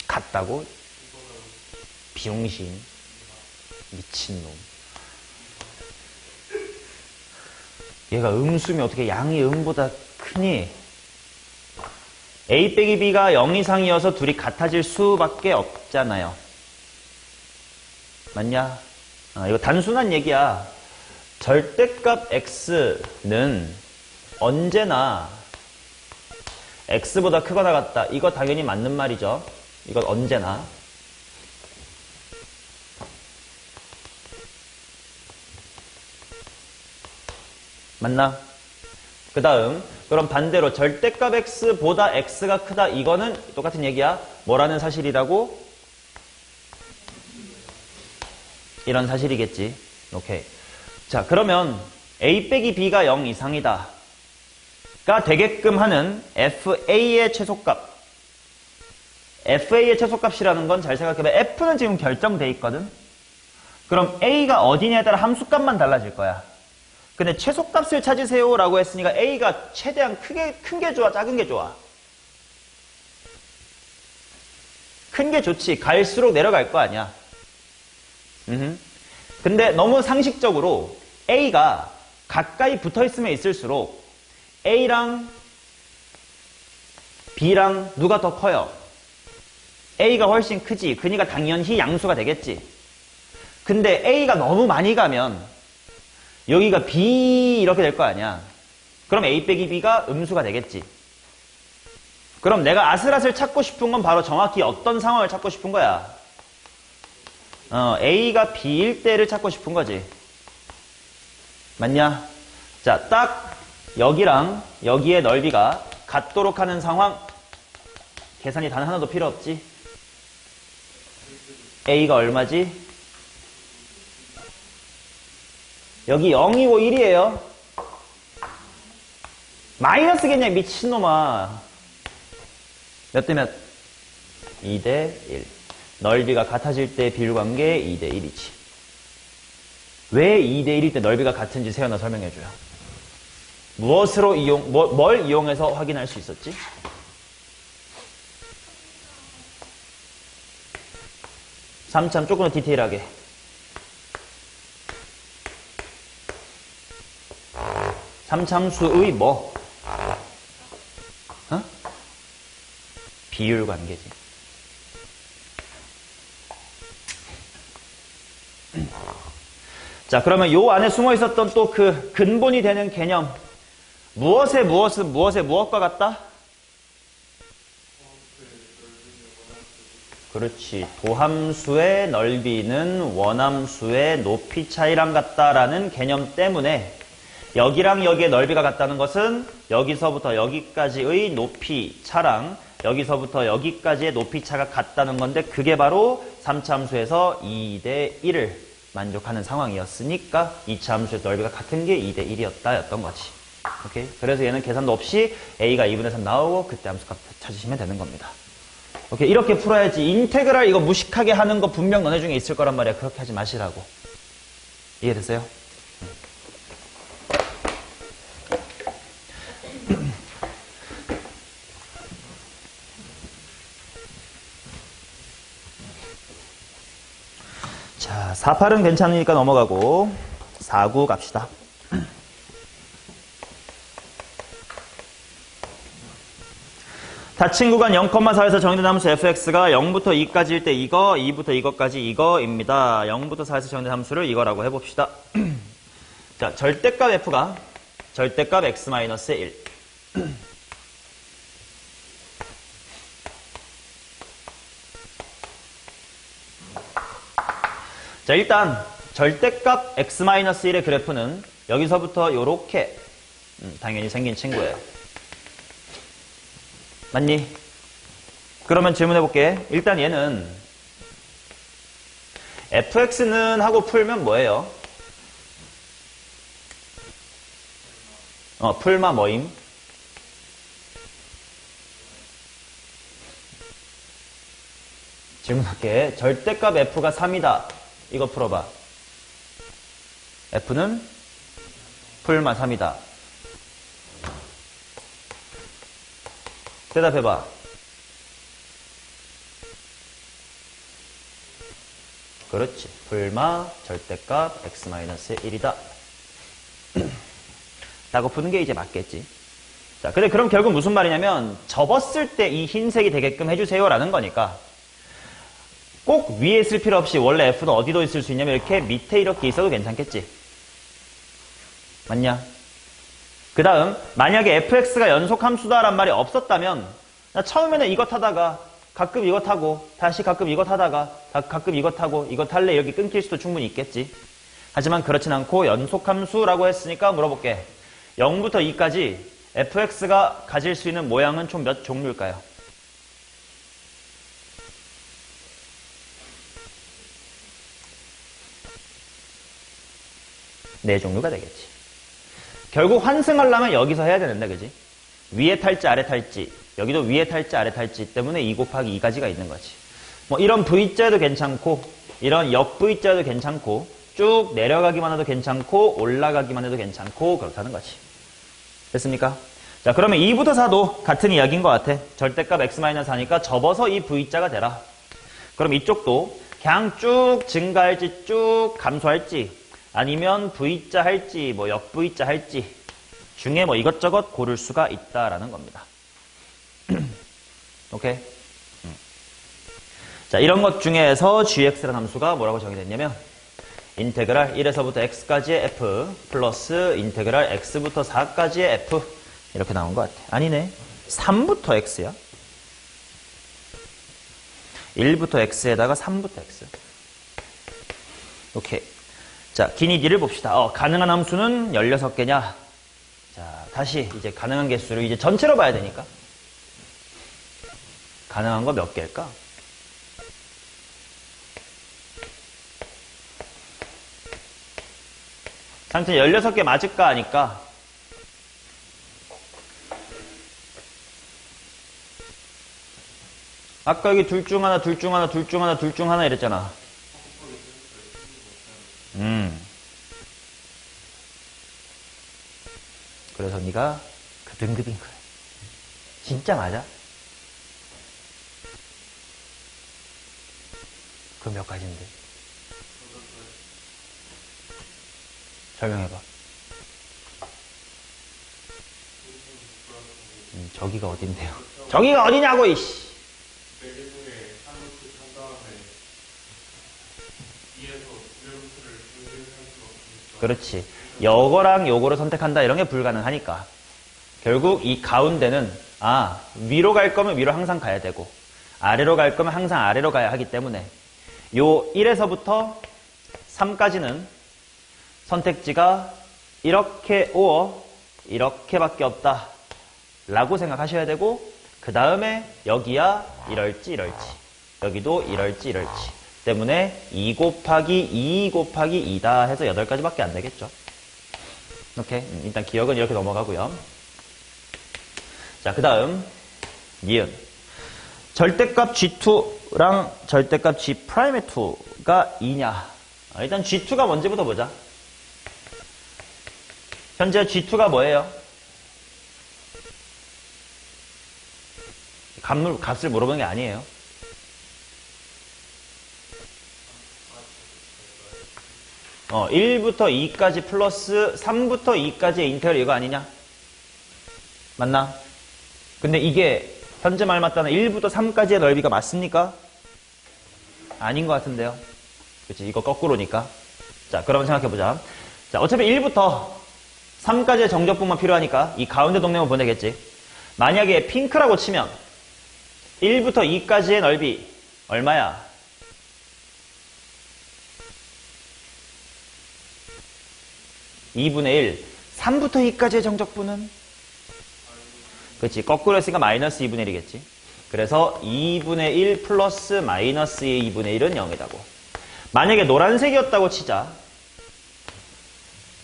S1: 같다고? 비용신. 미친놈. 얘가 음수면 어떻게 양이 음보다 크니? a 빼기 b가 0 이상이어서 둘이 같아질 수밖에 없잖아요. 맞냐? 이거 단순한 얘기야. 절대값 x는 언제나 x보다 크거나 같다. 이거 당연히 맞는 말이죠. 이건 언제나. 맞나? 그 다음 그럼 반대로 절대값 x보다 x가 크다. 이거는 똑같은 얘기야. 뭐라는 사실이라고? 이런 사실이겠지. 오케이. 자, 그러면 a 빼기 b가 0 이상이다 가 되게끔 하는 fa의 최소값. fa의 최소값이라는 건 잘 생각해봐. f는 지금 결정돼 있거든. 그럼 a가 어디냐에 따라 함수값만 달라질 거야. 근데 최소값을 찾으세요 라고 했으니까 a가 최대한 큰 게 좋아, 작은 게 좋아? 큰 게 좋지. 갈수록 내려갈 거 아니야. 근데 너무 상식적으로 a가 가까이 붙어있으면 있을수록 a랑 b랑 누가 더 커요? a가 훨씬 크지. 그러니까 당연히 양수가 되겠지. 근데 a가 너무 많이 가면 여기가 b 이렇게 될 거 아니야. 그럼 a 빼기 b가 음수가 되겠지. 그럼 내가 아슬아슬 찾고 싶은 건 바로 정확히 어떤 상황을 찾고 싶은 거야? a가 b일 때를 찾고 싶은 거지. 맞냐? 자, 딱 여기랑 여기의 넓이가 같도록 하는 상황. 계산이 단 하나도 필요 없지? A가 얼마지? 여기 0이고 1이에요. 마이너스겠냐, 미친놈아. 몇 대 몇? 2대 1. 넓이가 같아질 때 비율관계 2대 1이지. 왜 2대 1일 때 넓이가 같은지 세연아 설명해줘요. 무엇으로 뭘 이용해서 확인할 수 있었지? 삼참 조금 더 디테일하게. 삼참수의 뭐? 어? 비율 관계지. 자, 그러면 요 안에 숨어 있었던 또 그 근본이 되는 개념. 무엇의 무엇은 무엇의 무엇과 같다? 그렇지. 도함수의 넓이는 원함수의 높이 차이랑 같다라는 개념 때문에 여기랑 여기의 넓이가 같다는 것은 여기서부터 여기까지의 높이 차랑 여기서부터 여기까지의 높이 차가 같다는 건데 그게 바로 3차 함수에서 2대 1을 만족하는 상황이었으니까 2차 함수의 넓이가 같은 게 2대 1이었다 였던 거지. 오케이? 그래서 얘는 계산도 없이 A가 2분의 3 나오고 그때 함수값 찾으시면 되는 겁니다. 오케이? 이렇게 풀어야지. 인테그랄 이거 무식하게 하는 거 분명 너네 중에 있을 거란 말이야. 그렇게 하지 마시라고. 이해됐어요? 자, 48은 괜찮으니까 넘어가고 49 갑시다. 닫힌 구간 0,4에서 정의된 함수 fx가 0부터 2까지일 때 이거, 2부터 이거까지 이거입니다. 0부터 4에서 정의된 함수를 이거라고 해봅시다. 자, 절대값 f가 절대값 x-1. 자, 일단 절대값 x-1의 그래프는 여기서부터 요렇게 당연히 생긴 친구예요. 맞니? 그러면 질문해볼게. 일단 얘는 fx는 하고 풀면 뭐예요? 풀마 뭐임? 질문할게. 절대값 f가 3이다. 이거 풀어봐. f는 풀마 3이다. 대답해봐. 그렇지. 풀마 절대값 x-1이다. 라고 푸는 게 이제 맞겠지. 자, 근데 그럼 결국 무슨 말이냐면 접었을 때 이 흰색이 되게끔 해주세요라는 거니까 꼭 위에 있을 필요 없이 원래 f는 어디도 있을 수 있냐면 이렇게 밑에 이렇게 있어도 괜찮겠지. 맞냐? 그 다음 만약에 fx가 연속함수다란 말이 없었다면 나 처음에는 이거 타다가 가끔 이거 타고 다시 가끔 이거 타다가 가끔 이거 타고 이거 탈래 이렇게 끊길 수도 충분히 있겠지. 하지만 그렇진 않고 연속함수라고 했으니까 물어볼게. 0부터 2까지 fx가 가질 수 있는 모양은 총 몇 종류일까요? 네 종류가 되겠지. 결국 환승하려면 여기서 해야 되는데, 그지? 위에 탈지 아래 탈지, 여기도 위에 탈지 아래 탈지 때문에 2 곱하기 2가지가 있는 거지. 뭐 이런 V자도 괜찮고 이런 역 V자도 괜찮고 쭉 내려가기만 해도 괜찮고 올라가기만 해도 괜찮고 그렇다는 거지. 됐습니까? 자, 그러면 2부터 4도 같은 이야기인 것 같아. 절대값 x-4니까 접어서 이 V자가 되라. 그럼 이쪽도 그냥 쭉 증가할지 쭉 감소할지 아니면 V자 할지 뭐 역 V자 할지 중에 뭐 이것저것 고를 수가 있다라는 겁니다. 오케이? 자, 이런 것 중에서 gx라는 함수가 뭐라고 정의됐냐면 인테그랄 1에서부터 x까지의 f 플러스 인테그랄 x부터 4까지의 f 이렇게 나온 것 같아. 아니네. 3부터 x야. 1부터 x에다가 3부터 x. 오케이. 자, 기니 d를 봅시다. 가능한 함수는 16개냐? 자, 다시 이제 가능한 개수를 이제 전체로 봐야 되니까. 가능한 거 몇 개일까? 상층 16개 맞을까 아닐까? 아까 여기 둘 중 하나, 둘 중 하나, 둘 중 하나, 둘 중 하나 이랬잖아. 그래서 네가 그 등급인 거야. 진짜 맞아? 그럼 몇 가지인데? 설명해봐. 저기가 어딘데요? 저기가 어디냐고, 이씨! 그렇지. 요거랑 요거를 선택한다 이런 게 불가능하니까. 결국 이 가운데는 위로 갈 거면 위로 항상 가야 되고 아래로 갈 거면 항상 아래로 가야 하기 때문에 요 1에서부터 3까지는 선택지가 이렇게 이렇게밖에 없다 라고 생각하셔야 되고 그 다음에 여기야 이럴지 여기도 이럴지 때문에 2 곱하기 2 곱하기 2다 해서 8가지밖에 안 되겠죠. 오케이. 일단 기억은 이렇게 넘어가고요. 자, 그 다음 니은. 절대값 G2랑 절대값 G'의 2가 2냐. 일단 G2가 뭔지부터 보자. 현재 G2가 뭐예요? 값을 물어보는 게 아니에요. 어, 1부터 2까지 플러스 3부터 2까지의 인테그럴 이거 아니냐? 맞나? 근데 이게 현재 말 맞다는 1부터 3까지의 넓이가 맞습니까? 아닌 것 같은데요. 그치? 이거 거꾸로니까. 자, 그러면 생각해보자. 자, 어차피 1부터 3까지의 정적분만 필요하니까 이 가운데 동네만 보내겠지. 만약에 핑크라고 치면 1부터 2까지의 넓이 얼마야? (2분의 1) 3부터 2까지의 정적분은? 그렇지. 거꾸로 했으니까 마이너스 2분의 1이겠지. 그래서 2분의 1 플러스 마이너스의 2분의 1은 0이라고. 만약에 노란색이었다고 치자.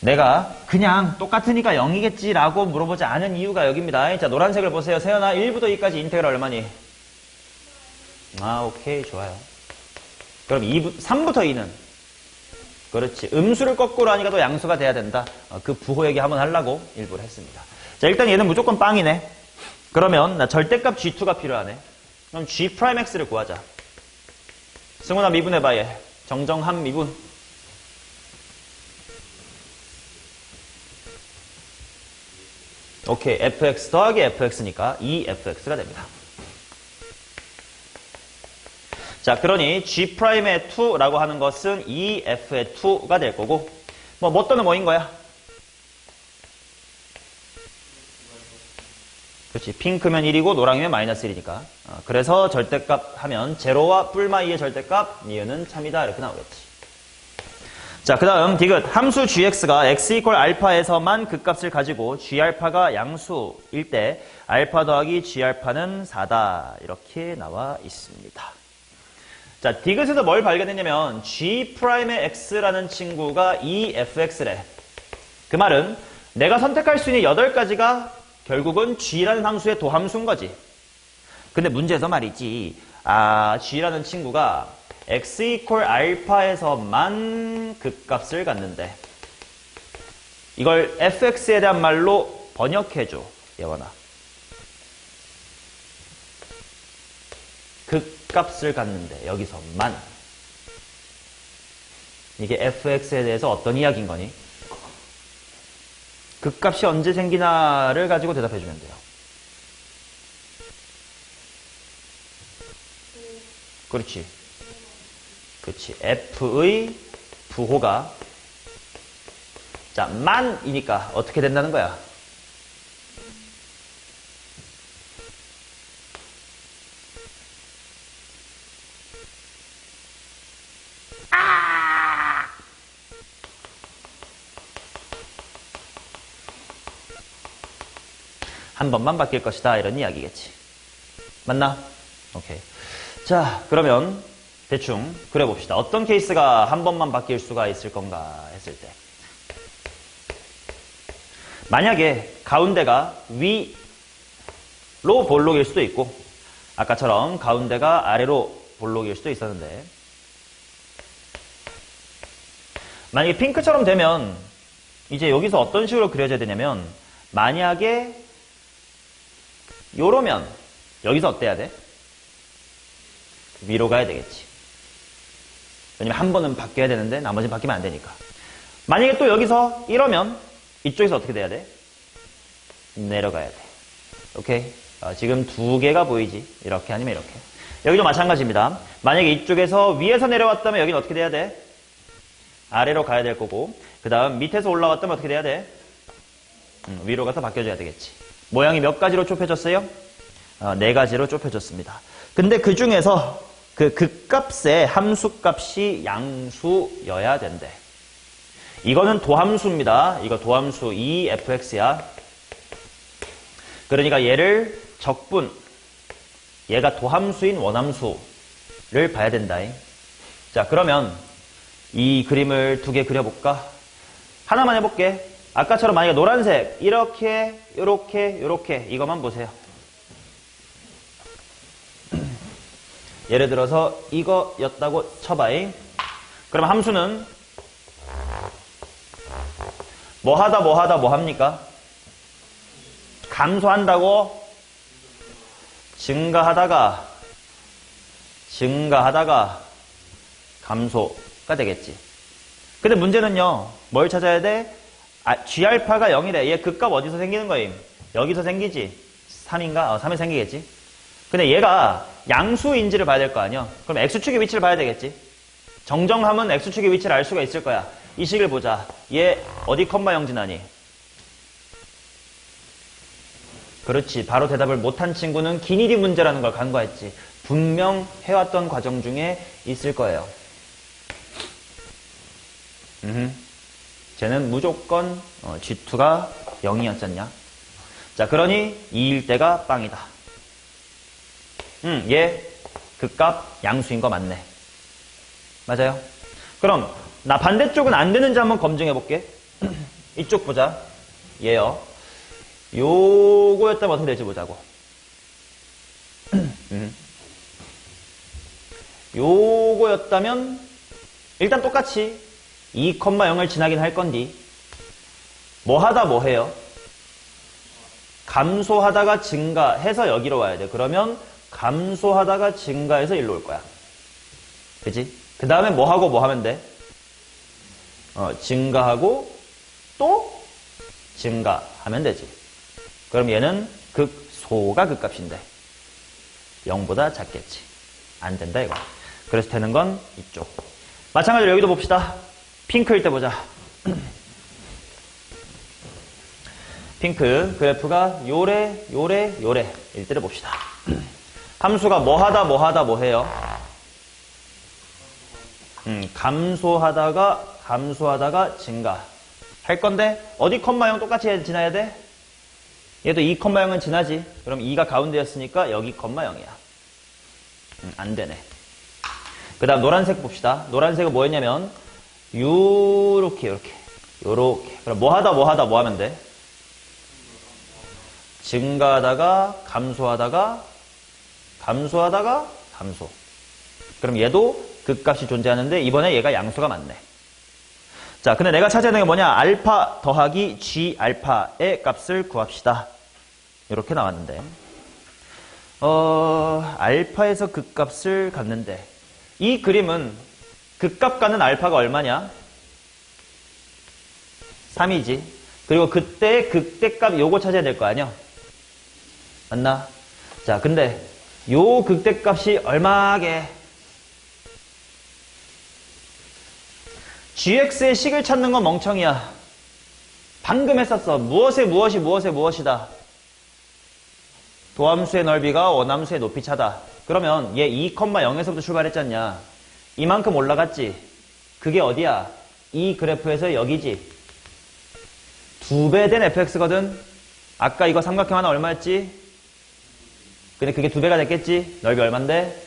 S1: 내가 그냥 똑같으니까 0이겠지 라고 물어보지 않은 이유가 여기입니다. 자, 노란색을 보세요. 세연아, 1부터 2까지 인테그럴 얼마니? 오케이. 좋아요. 그럼 3부터 2는? 그렇지. 음수를 거꾸로 하니까 또 양수가 돼야 된다. 그 부호 얘기 한번 하려고 일부러 했습니다. 자, 일단 얘는 무조건 빵이네. 그러면 나 절대값 G2가 필요하네. 그럼 G'X를 구하자. 승훈아 미분해봐 얘. 정정한 미분. 오케이. fx 더하기 fx니까 2fx가 됩니다. 자, 그러니 G'의 2라고 하는 것은 2f의 2가 될 거고 뭐 또는 뭐인 거야? 그렇지. 핑크면 1이고 노랑이면 마이너스 1이니까. 그래서 절대값 하면 제로와 뿔마 2의 절대값 니은은 참이다 이렇게 나오겠지. 자, 그 다음 디귿. 함수 gx가 x 이퀄 알파에서만 그 값을 가지고 g알파가 양수일 때 알파 더하기 g알파는 4다 이렇게 나와 있습니다. 자, 디귿에서 뭘 발견했냐면 G'의 X라는 친구가 2fx래. 그 말은 내가 선택할 수 있는 8가지가 결국은 G라는 함수의 도함수인 거지. 근데 문제에서 말이지. G라는 친구가 X 이퀄 알파에서만 극값을 갖는데 이걸 fx에 대한 말로 번역해줘. 예원아. 극값을 갖는데 여기서만. 이게 fx에 대해서 어떤 이야기인 거니? 극값이 언제 생기나를 가지고 대답해주면 돼요. 그렇지. 그렇지. f의 부호가 자, 만이니까 어떻게 된다는 거야? 한 번만 바뀔 것이다 이런 이야기겠지. 맞나? 오케이. 자, 그러면 대충 그려봅시다. 어떤 케이스가 한 번만 바뀔 수가 있을 건가 했을 때. 만약에 가운데가 위로 볼록일 수도 있고, 아까처럼 가운데가 아래로 볼록일 수도 있었는데, 만약에 핑크처럼 되면 이제 여기서 어떤 식으로 그려져야 되냐면, 만약에 요러면 여기서 어때야 돼? 위로 가야 되겠지. 왜냐면 한 번은 바뀌어야 되는데 나머지는 바뀌면 안 되니까. 만약에 또 여기서 이러면 이쪽에서 어떻게 돼야 돼? 내려가야 돼. 오케이? 지금 두 개가 보이지? 이렇게 아니면 이렇게. 여기도 마찬가지입니다. 만약에 이쪽에서 위에서 내려왔다면 여기는 어떻게 돼야 돼? 아래로 가야 될 거고, 그 다음 밑에서 올라왔다면 어떻게 돼야 돼? 위로 가서 바뀌어줘야 되겠지. 모양이 몇 가지로 좁혀졌어요? 네 가지로 좁혀졌습니다. 근데 그 중에서 그 극값의 함수값이 양수여야 된대. 이거는 도함수입니다. 이거 도함수 2fx야. 그러니까 얘를 적분, 얘가 도함수인 원함수를 봐야 된다. 자, 그러면 이 그림을 두 개 그려볼까? 하나만 해볼게. 아까처럼 만약에 노란색 이렇게 요렇게 요렇게 이것만 보세요. 예를 들어서 이거였다고 쳐봐잉. 그럼 함수는 뭐 하다 뭐 합니까? 감소한다고 증가하다가 감소가 되겠지. 근데 문제는요, 뭘 찾아야 돼? G알파가 0이래. 얘 극값 어디서 생기는 거임? 여기서 생기지. 3인가? 3에 생기겠지. 근데 얘가 양수인지를 봐야 될 거 아니야. 그럼 X축의 위치를 봐야 되겠지. 정정하면 X축의 위치를 알 수가 있을 거야. 이 식을 보자. 얘 어디 컴마 0 지나니? 그렇지. 바로 대답을 못한 친구는 기니디 문제라는 걸 간과했지. 분명 해왔던 과정 중에 있을 거예요. 쟤는 무조건 G2가 0이었잖냐. 자, 그러니 2일 때가 빵이다. 얘 극값 양수인 거 맞네. 맞아요? 그럼 나 반대쪽은 안 되는지 한번 검증해 볼게. 이쪽 보자. 얘요. 요거였다면 어떻게 될지 보자고. 요거였다면 일단 똑같이 2,0을 지나긴 할 건디, 뭐 하다 뭐 해요? 감소하다가 증가해서 여기로 와야 돼. 그러면 감소하다가 증가해서 일로 올 거야. 그치? 그 다음에 뭐 하고 뭐 하면 돼? 증가하고 또 증가하면 되지. 그럼 얘는 극소가 극값인데 0보다 작겠지. 안 된다 이거. 그래서 되는 건 이쪽. 마찬가지로 여기도 봅시다. 핑크일 때 보자. 핑크 그래프가 요래일 때를 봅시다. 함수가 뭐 하다 뭐 해요? 감소하다가 증가 할 건데 어디 컴마 0 똑같이 지나야 돼? 얘도 2 컴마 0은 지나지. 그럼 2가 가운데였으니까 여기 컴마 0이야. 안 되네. 그 다음 노란색 봅시다. 노란색은 뭐였냐면 요렇게. 그럼 뭐 하다 뭐 하면 돼? 증가하다가 감소하다가 감소. 그럼 얘도 극값이 존재하는데 이번에 얘가 양수가 맞네. 자, 근데 내가 찾아야 되는 게 뭐냐? 알파 더하기 G 알파의 값을 구합시다. 이렇게 나왔는데 알파에서 극값을 갖는데 이 그림은 극값과는 알파가 얼마냐? 3이지. 그리고 그때 극대값 요거 찾아야 될 거 아니야? 맞나? 자, 근데 요 극대값이 얼마게? gx의 식을 찾는 건 멍청이야. 방금 했었어. 무엇이다. 도함수의 넓이가 원함수의 높이 차다. 그러면 얘 2,0에서부터 출발했잖냐. 이만큼 올라갔지. 그게 어디야? 이 그래프에서 여기지. 2배 된 fx거든. 아까 이거 삼각형 하나 얼마였지? 근데 그게 2배가 됐겠지? 넓이 얼만데?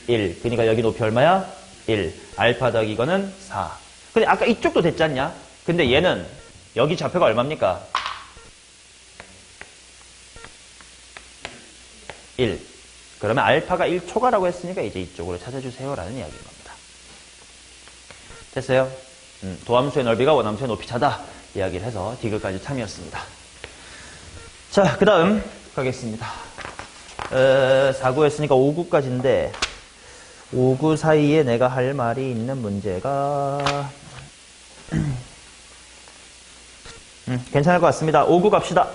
S1: 1. 그러니까 여기 높이 얼마야? 1. 알파 더하기 이거는 4. 근데 아까 이쪽도 됐지 않냐? 근데 얘는 여기 좌표가 얼마입니까? 1. 그러면 알파가 1초가라고 했으니까 이제 이쪽으로 찾아주세요 라는 이야기인 겁니다. 됐어요? 도함수의 넓이가 원함수의 높이 차다 이야기를 해서 디귿까지 참이었습니다. 자, 그 다음 가겠습니다. 4구였으니까 5구까지인데 5구 사이에 내가 할 말이 있는 문제가 괜찮을 것 같습니다. 5구 갑시다.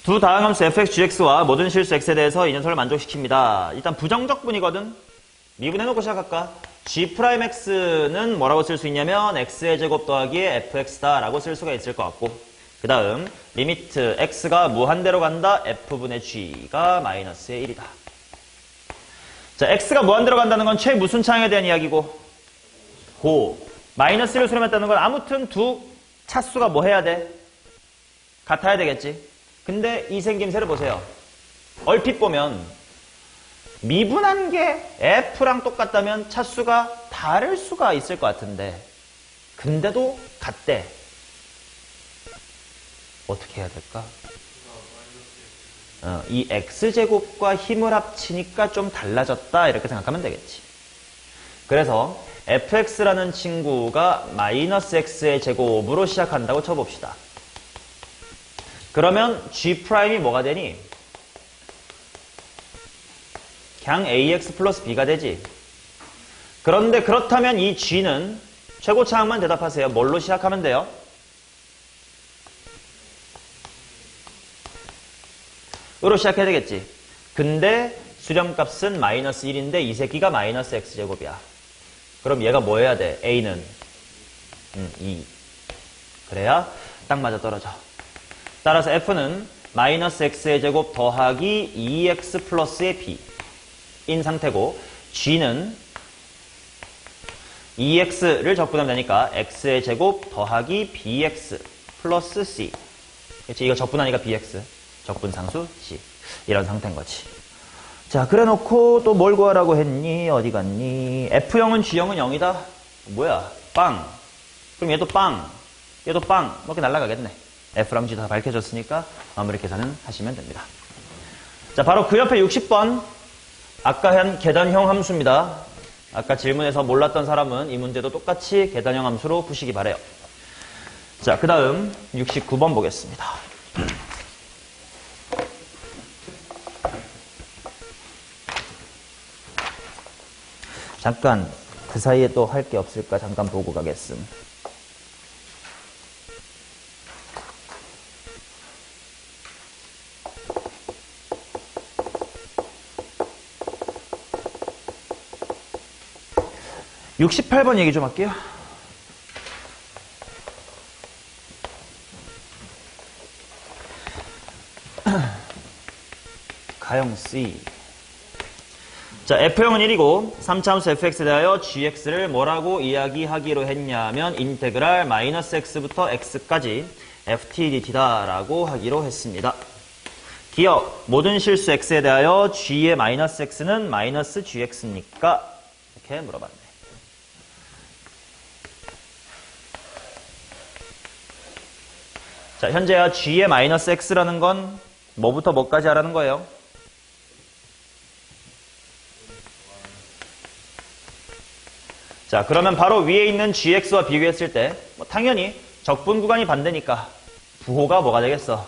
S1: 두 다항함수 fx, gx와 모든 실수 x에 대해서 이 녀석을 만족시킵니다. 일단 부정적분이거든. 미분해놓고 시작할까? g'x는 뭐라고 쓸 수 있냐면 x의 제곱 더하기에 fx다 라고 쓸 수가 있을 것 같고, 그 다음 리미트 x가 무한대로 간다 f분의 g가 마이너스의 1이다. 자, x가 무한대로 간다는 건 최무순차항에 대한 이야기고, 마이너스 1을 수렴했다는 건 아무튼 두 차수가 뭐 해야 돼? 같아야 되겠지. 근데 이 생김새를 보세요. 얼핏 보면 미분한 게 f랑 똑같다면 차수가 다를 수가 있을 것 같은데, 근데도 같대. 어떻게 해야 될까? 이 x제곱과 힘을 합치니까 좀 달라졌다 이렇게 생각하면 되겠지. 그래서 fx라는 친구가 마이너스 x의 제곱으로 시작한다고 쳐봅시다. 그러면 g'이 뭐가 되니? 그냥 ax 플러스 b가 되지. 그런데 그렇다면 이 g는 최고차항만 대답하세요. 뭘로 시작하면 돼요? 으로 시작해야 되겠지. 근데 수렴값은 마이너스 1인데 이 새끼가 마이너스 x제곱이야. 그럼 얘가 뭐 해야 돼? a는 2. 그래야 딱 맞아 떨어져. 따라서 f는 마이너스 x의 제곱 더하기 2x 플러스의 b인 상태고, g는 2x를 적분하면 되니까 x의 제곱 더하기 bx 플러스 c. 그렇지? 이거 적분하니까 bx. 적분상수 c. 이런 상태인 거지. 자, 그래 놓고 또 뭘 구하라고 했니? 어디 갔니? f형은 g형은 0이다? 뭐야? 빵. 그럼 얘도 빵. 얘도 빵. 이렇게 날아가겠네. F랑 G 다 밝혀졌으니까 마무리 계산은 하시면 됩니다. 자, 바로 그 옆에 60번. 아까 한 계단형 함수입니다. 아까 질문에서 몰랐던 사람은 이 문제도 똑같이 계단형 함수로 푸시기 바래요. 자, 그 다음 69번 보겠습니다. 잠깐 그 사이에 또 할 게 없을까 잠깐 보고 가겠음. (68번) 얘기 좀 할게요. 가형 C. 자, f형은 1이고 3차 함수 fx에 대하여 gx를 뭐라고 이야기하기로 했냐면 인테그랄 마이너스 x부터 x까지 ftdt다 라고 하기로 했습니다. 기억, 모든 실수 x에 대하여 g의 마이너스 x는 마이너스 gx입니까? 이렇게 물어봤네. 자, 현재야 g의 마이너스 x라는 건 뭐부터 뭐까지 하라는 거예요? 자, 그러면 바로 위에 있는 gx와 비교했을 때 당연히 적분 구간이 반대니까 부호가 뭐가 되겠어?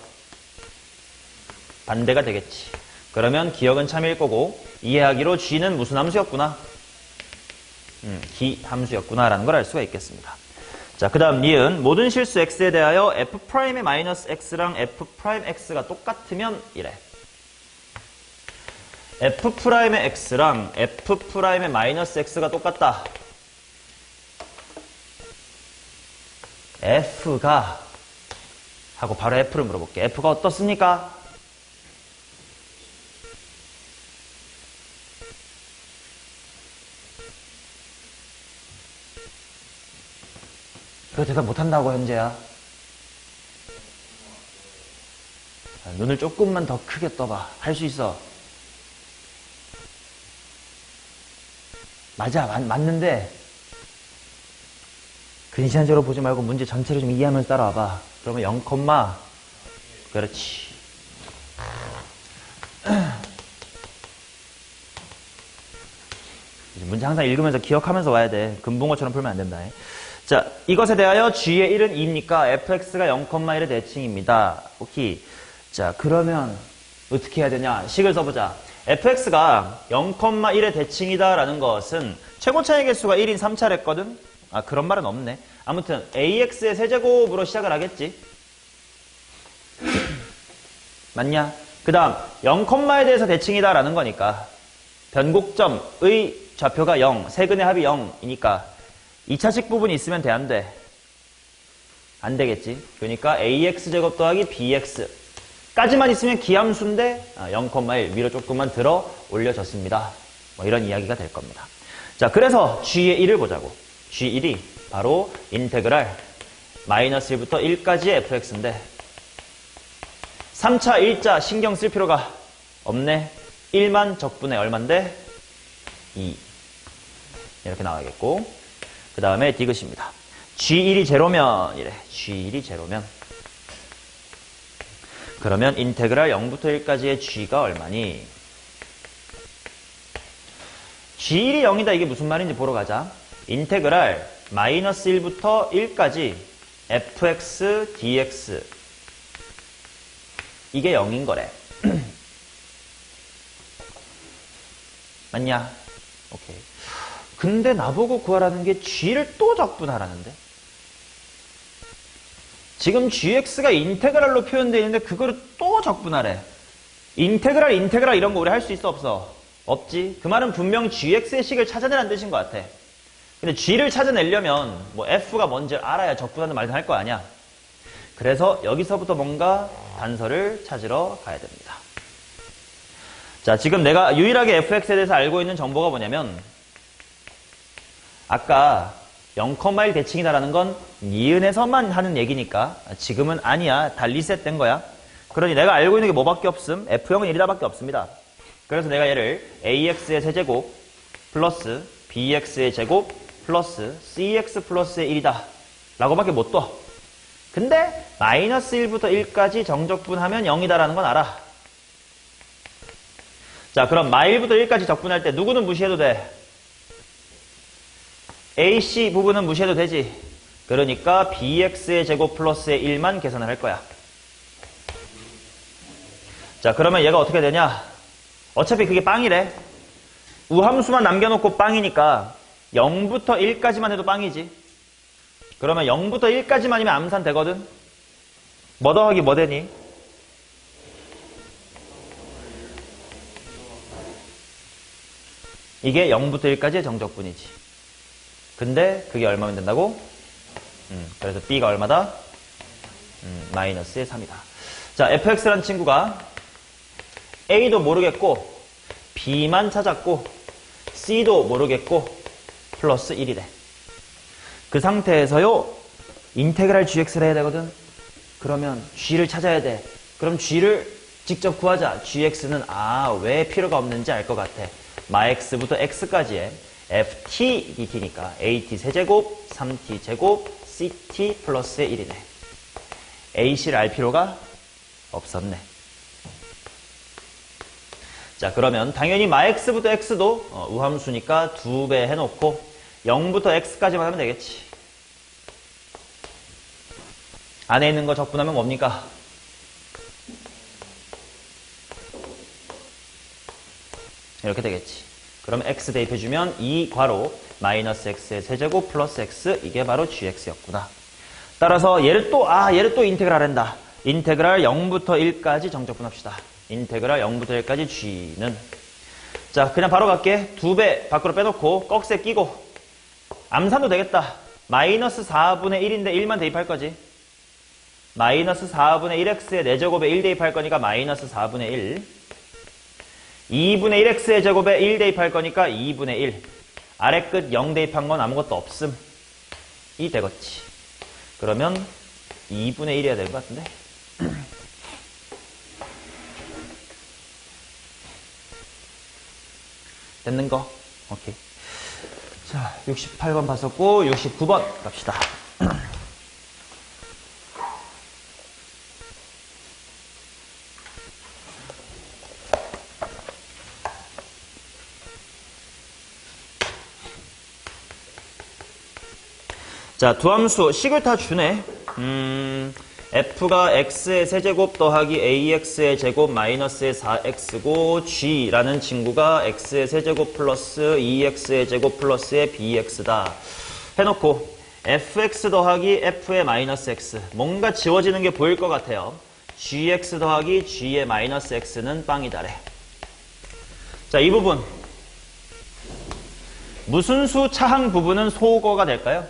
S1: 반대가 되겠지. 그러면 기억은 참일 거고 이해하기로 g는 무슨 함수였구나? 기 함수였구나 라는 걸 알 수가 있겠습니다. 자, 그 다음 니은 모든 실수 x에 대하여 f'의 마이너스 x랑 f'x가 똑같으면 이래. f'의 x랑 f'의 마이너스 x가 똑같다. f가 하고 바로 f를 물어볼게. f가 어떻습니까? 그거 대답 못한다고 현재야. 눈을 조금만 더 크게 떠봐. 할 수 있어. 맞아, 맞는데 근시안적으로 보지 말고 문제 전체를 좀 이해하면서 따라와봐. 그러면 0, 그렇지. 문제 항상 읽으면서 기억하면서 와야 돼. 금붕어처럼 풀면 안 된다. 자, 이것에 대하여 g의 1은 2입니까? fx가 0,1의 대칭입니다. 오케이. 자, 그러면 어떻게 해야 되냐? 식을 써보자. fx가 0,1의 대칭이다라는 것은 최고 차이 개수가 1인 3차례거든? 아, 그런 말은 없네. 아무튼 ax의 세제곱으로 시작을 하겠지. 맞냐? 그 다음 0,에 대해서 대칭이다라는 거니까 변곡점의 좌표가 0, 세근의 합이 0이니까 2차식 부분이 있으면 돼, 안 돼? 안 되겠지. 그러니까 ax제곱 더하기 bx 까지만 있으면 기함수인데 0,1 위로 조금만 들어 올려졌습니다. 뭐 이런 이야기가 될 겁니다. 자, 그래서 g의 1을 보자고. g1이 바로 인테그랄 마이너스 1부터 1까지의 fx인데 3차 1자 신경 쓸 필요가 없네. 1만 적분해 얼만데? 2 이렇게 나와야겠고, 그 다음에 디귿입니다. g1이 제로면 이래. g1이 제로면 그러면 인테그랄 0부터 1까지의 g가 얼마니? g1이 0이다. 이게 무슨 말인지 보러 가자. 인테그랄 마이너스 1부터 1까지 fx dx 이게 0인 거래. 맞냐? 오케이. 근데 나보고 구하라는 게 g를 또 적분하라는데? 지금 gx가 인테그랄로 표현되어 있는데 그거를 또 적분하래. 인테그랄 이런 거 우리 할 수 있어, 없어? 없지. 그 말은 분명 gx의 식을 찾아내라는 뜻인 것 같아. 근데 g를 찾아내려면 뭐 f가 뭔지를 알아야 적분하는 말도 할 거 아니야. 그래서 여기서부터 뭔가 단서를 찾으러 가야 됩니다. 자, 지금 내가 유일하게 fx에 대해서 알고 있는 정보가 뭐냐면 아까 0,1 대칭이다라는 건 니은에서만 하는 얘기니까 지금은 아니야. 다 리셋된 거야. 그러니 내가 알고 있는 게 뭐밖에 없음? f형은 1이다밖에 없습니다. 그래서 내가 얘를 ax의 세제곱 플러스 bx의 제곱 플러스 cx 플러스의 1이다 라고밖에 못 둬. 근데 마이너스 1부터 1까지 정적분하면 0이다라는 건 알아. 자, 그럼 마1부터 1까지 적분할 때 누구는 무시해도 돼? AC 부분은 무시해도 되지. 그러니까 bx의 제곱 플러스의 1만 계산을 할 거야. 자, 그러면 얘가 어떻게 되냐? 어차피 그게 빵이래. 우함수만 남겨놓고 빵이니까 0부터 1까지만 해도 빵이지. 그러면 0부터 1까지만이면 암산 되거든. 뭐 더하기 뭐 되니? 이게 0부터 1까지의 정적분이지. 근데 그게 얼마면 된다고? 그래서 b가 얼마다? 마이너스의 3이다. 자, fx란 친구가 a도 모르겠고 b만 찾았고 c도 모르겠고 플러스 1이래. 그 상태에서요 인테그랄 gx를 해야 되거든. 그러면 g를 찾아야 돼. 그럼 g를 직접 구하자. gx는 왜 필요가 없는지 알 것 같아. 마x부터 x까지의 ft dt니까 at 세제곱 3t 제곱 ct 플러스의 1이네. ac를 알 필요가 없었네. 자, 그러면 당연히 마x부터 x도 우함수니까 2배 해놓고 0부터 x까지만 하면 되겠지. 안에 있는 거 적분하면 뭡니까? 이렇게 되겠지. 그럼 x 대입해주면 2 괄호 마이너스 x의 세제곱 플러스 x 이게 바로 gx였구나. 따라서 얘를 또 인테그랄 한다. 인테그랄 0부터 1까지 정적분합시다. 인테그랄 0부터 1까지 g는 자, 그냥 바로 갈게. 2배 밖으로 빼놓고 꺽쇠 끼고 암산도 되겠다. 마이너스 4분의 1인데 1만 대입할 거지. 마이너스 4분의 1x의 4제곱에 1 대입할 거니까 마이너스 4분의 1. 2분의 1x의 제곱에 1 대입할 거니까 2분의 1. 아래 끝 0 대입한 건 아무것도 없음. 이 되겠지. 그러면 2분의 1이어야 될 것 같은데. 됐는 거. 오케이. 자, 68번 봤었고, 69번 갑시다. 자, 두함수 식을 다 주네. f가 x의 세제곱 더하기 ax의 제곱 마이너스의 4x고 g라는 친구가 x의 세제곱 플러스 2x의 제곱 플러스의 bx다. 해놓고 fx 더하기 f의 마이너스 x 뭔가 지워지는 게 보일 것 같아요. gx 더하기 g의 마이너스 x는 빵이다래. 자, 이 부분 무슨 수 차항 부분은 소거가 될까요?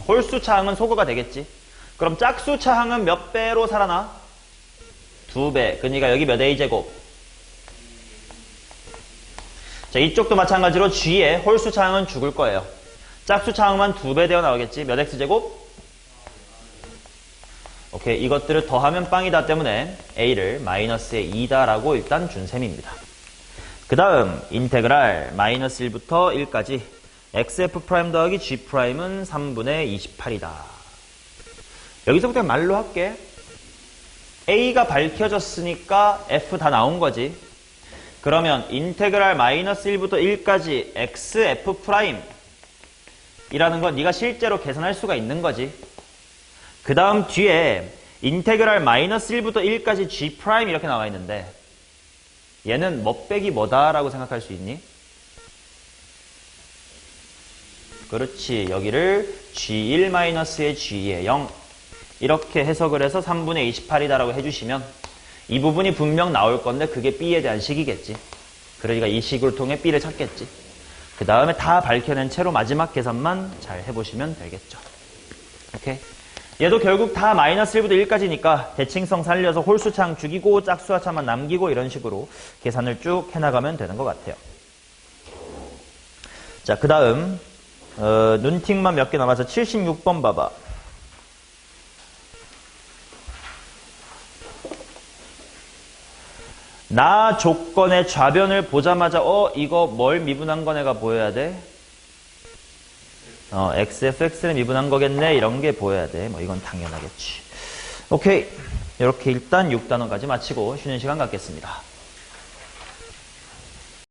S1: 홀수 차항은 소거가 되겠지. 그럼 짝수 차항은 몇 배로 살아나? 2배. 그러니까 여기 몇 a제곱? 자, 이쪽도 마찬가지로 g의 홀수 차항은 죽을 거예요. 짝수 차항만 2배 되어 나오겠지. 몇 x제곱? 오케이. 이것들을 더하면 빵이다 때문에 a를 마이너스의 2다라고 일단 준 셈입니다. 그 다음 인테그랄 마이너스 1부터 1까지 xf' 더하기 g'은 3분의 28이다. 여기서부터 말로 할게. a가 밝혀졌으니까 f 다 나온 거지. 그러면 인테그랄 마이너스 1부터 1까지 xf' 이라는 건 네가 실제로 계산할 수가 있는 거지. 그 다음 뒤에 인테그랄 마이너스 1부터 1까지 g' 이렇게 나와 있는데 얘는 뭐 빼기 뭐다라고 생각할 수 있니? 그렇지. 여기를 g1-의 g의 0 이렇게 해석을 해서 3분의 28이다라고 해주시면 이 부분이 분명 나올 건데 그게 b에 대한 식이겠지. 그러니까 이 식을 통해 b를 찾겠지. 그 다음에 다 밝혀낸 채로 마지막 계산만 잘 해보시면 되겠죠. 오케이. 얘도 결국 다 마이너스 1부터 1까지니까 대칭성 살려서 홀수차항 죽이고 짝수하차만 남기고 이런 식으로 계산을 쭉 해나가면 되는 것 같아요. 자, 그 다음 눈팅만 몇 개 남아서 76번 봐봐. 나 조건의 좌변을 보자마자 이거 뭘 미분한 거 내가 보여야 돼? xfx를 미분한 거겠네 이런 게 보여야 돼. 뭐 이건 당연하겠지. 오케이. 이렇게 일단 6단원까지 마치고 쉬는 시간 갖겠습니다.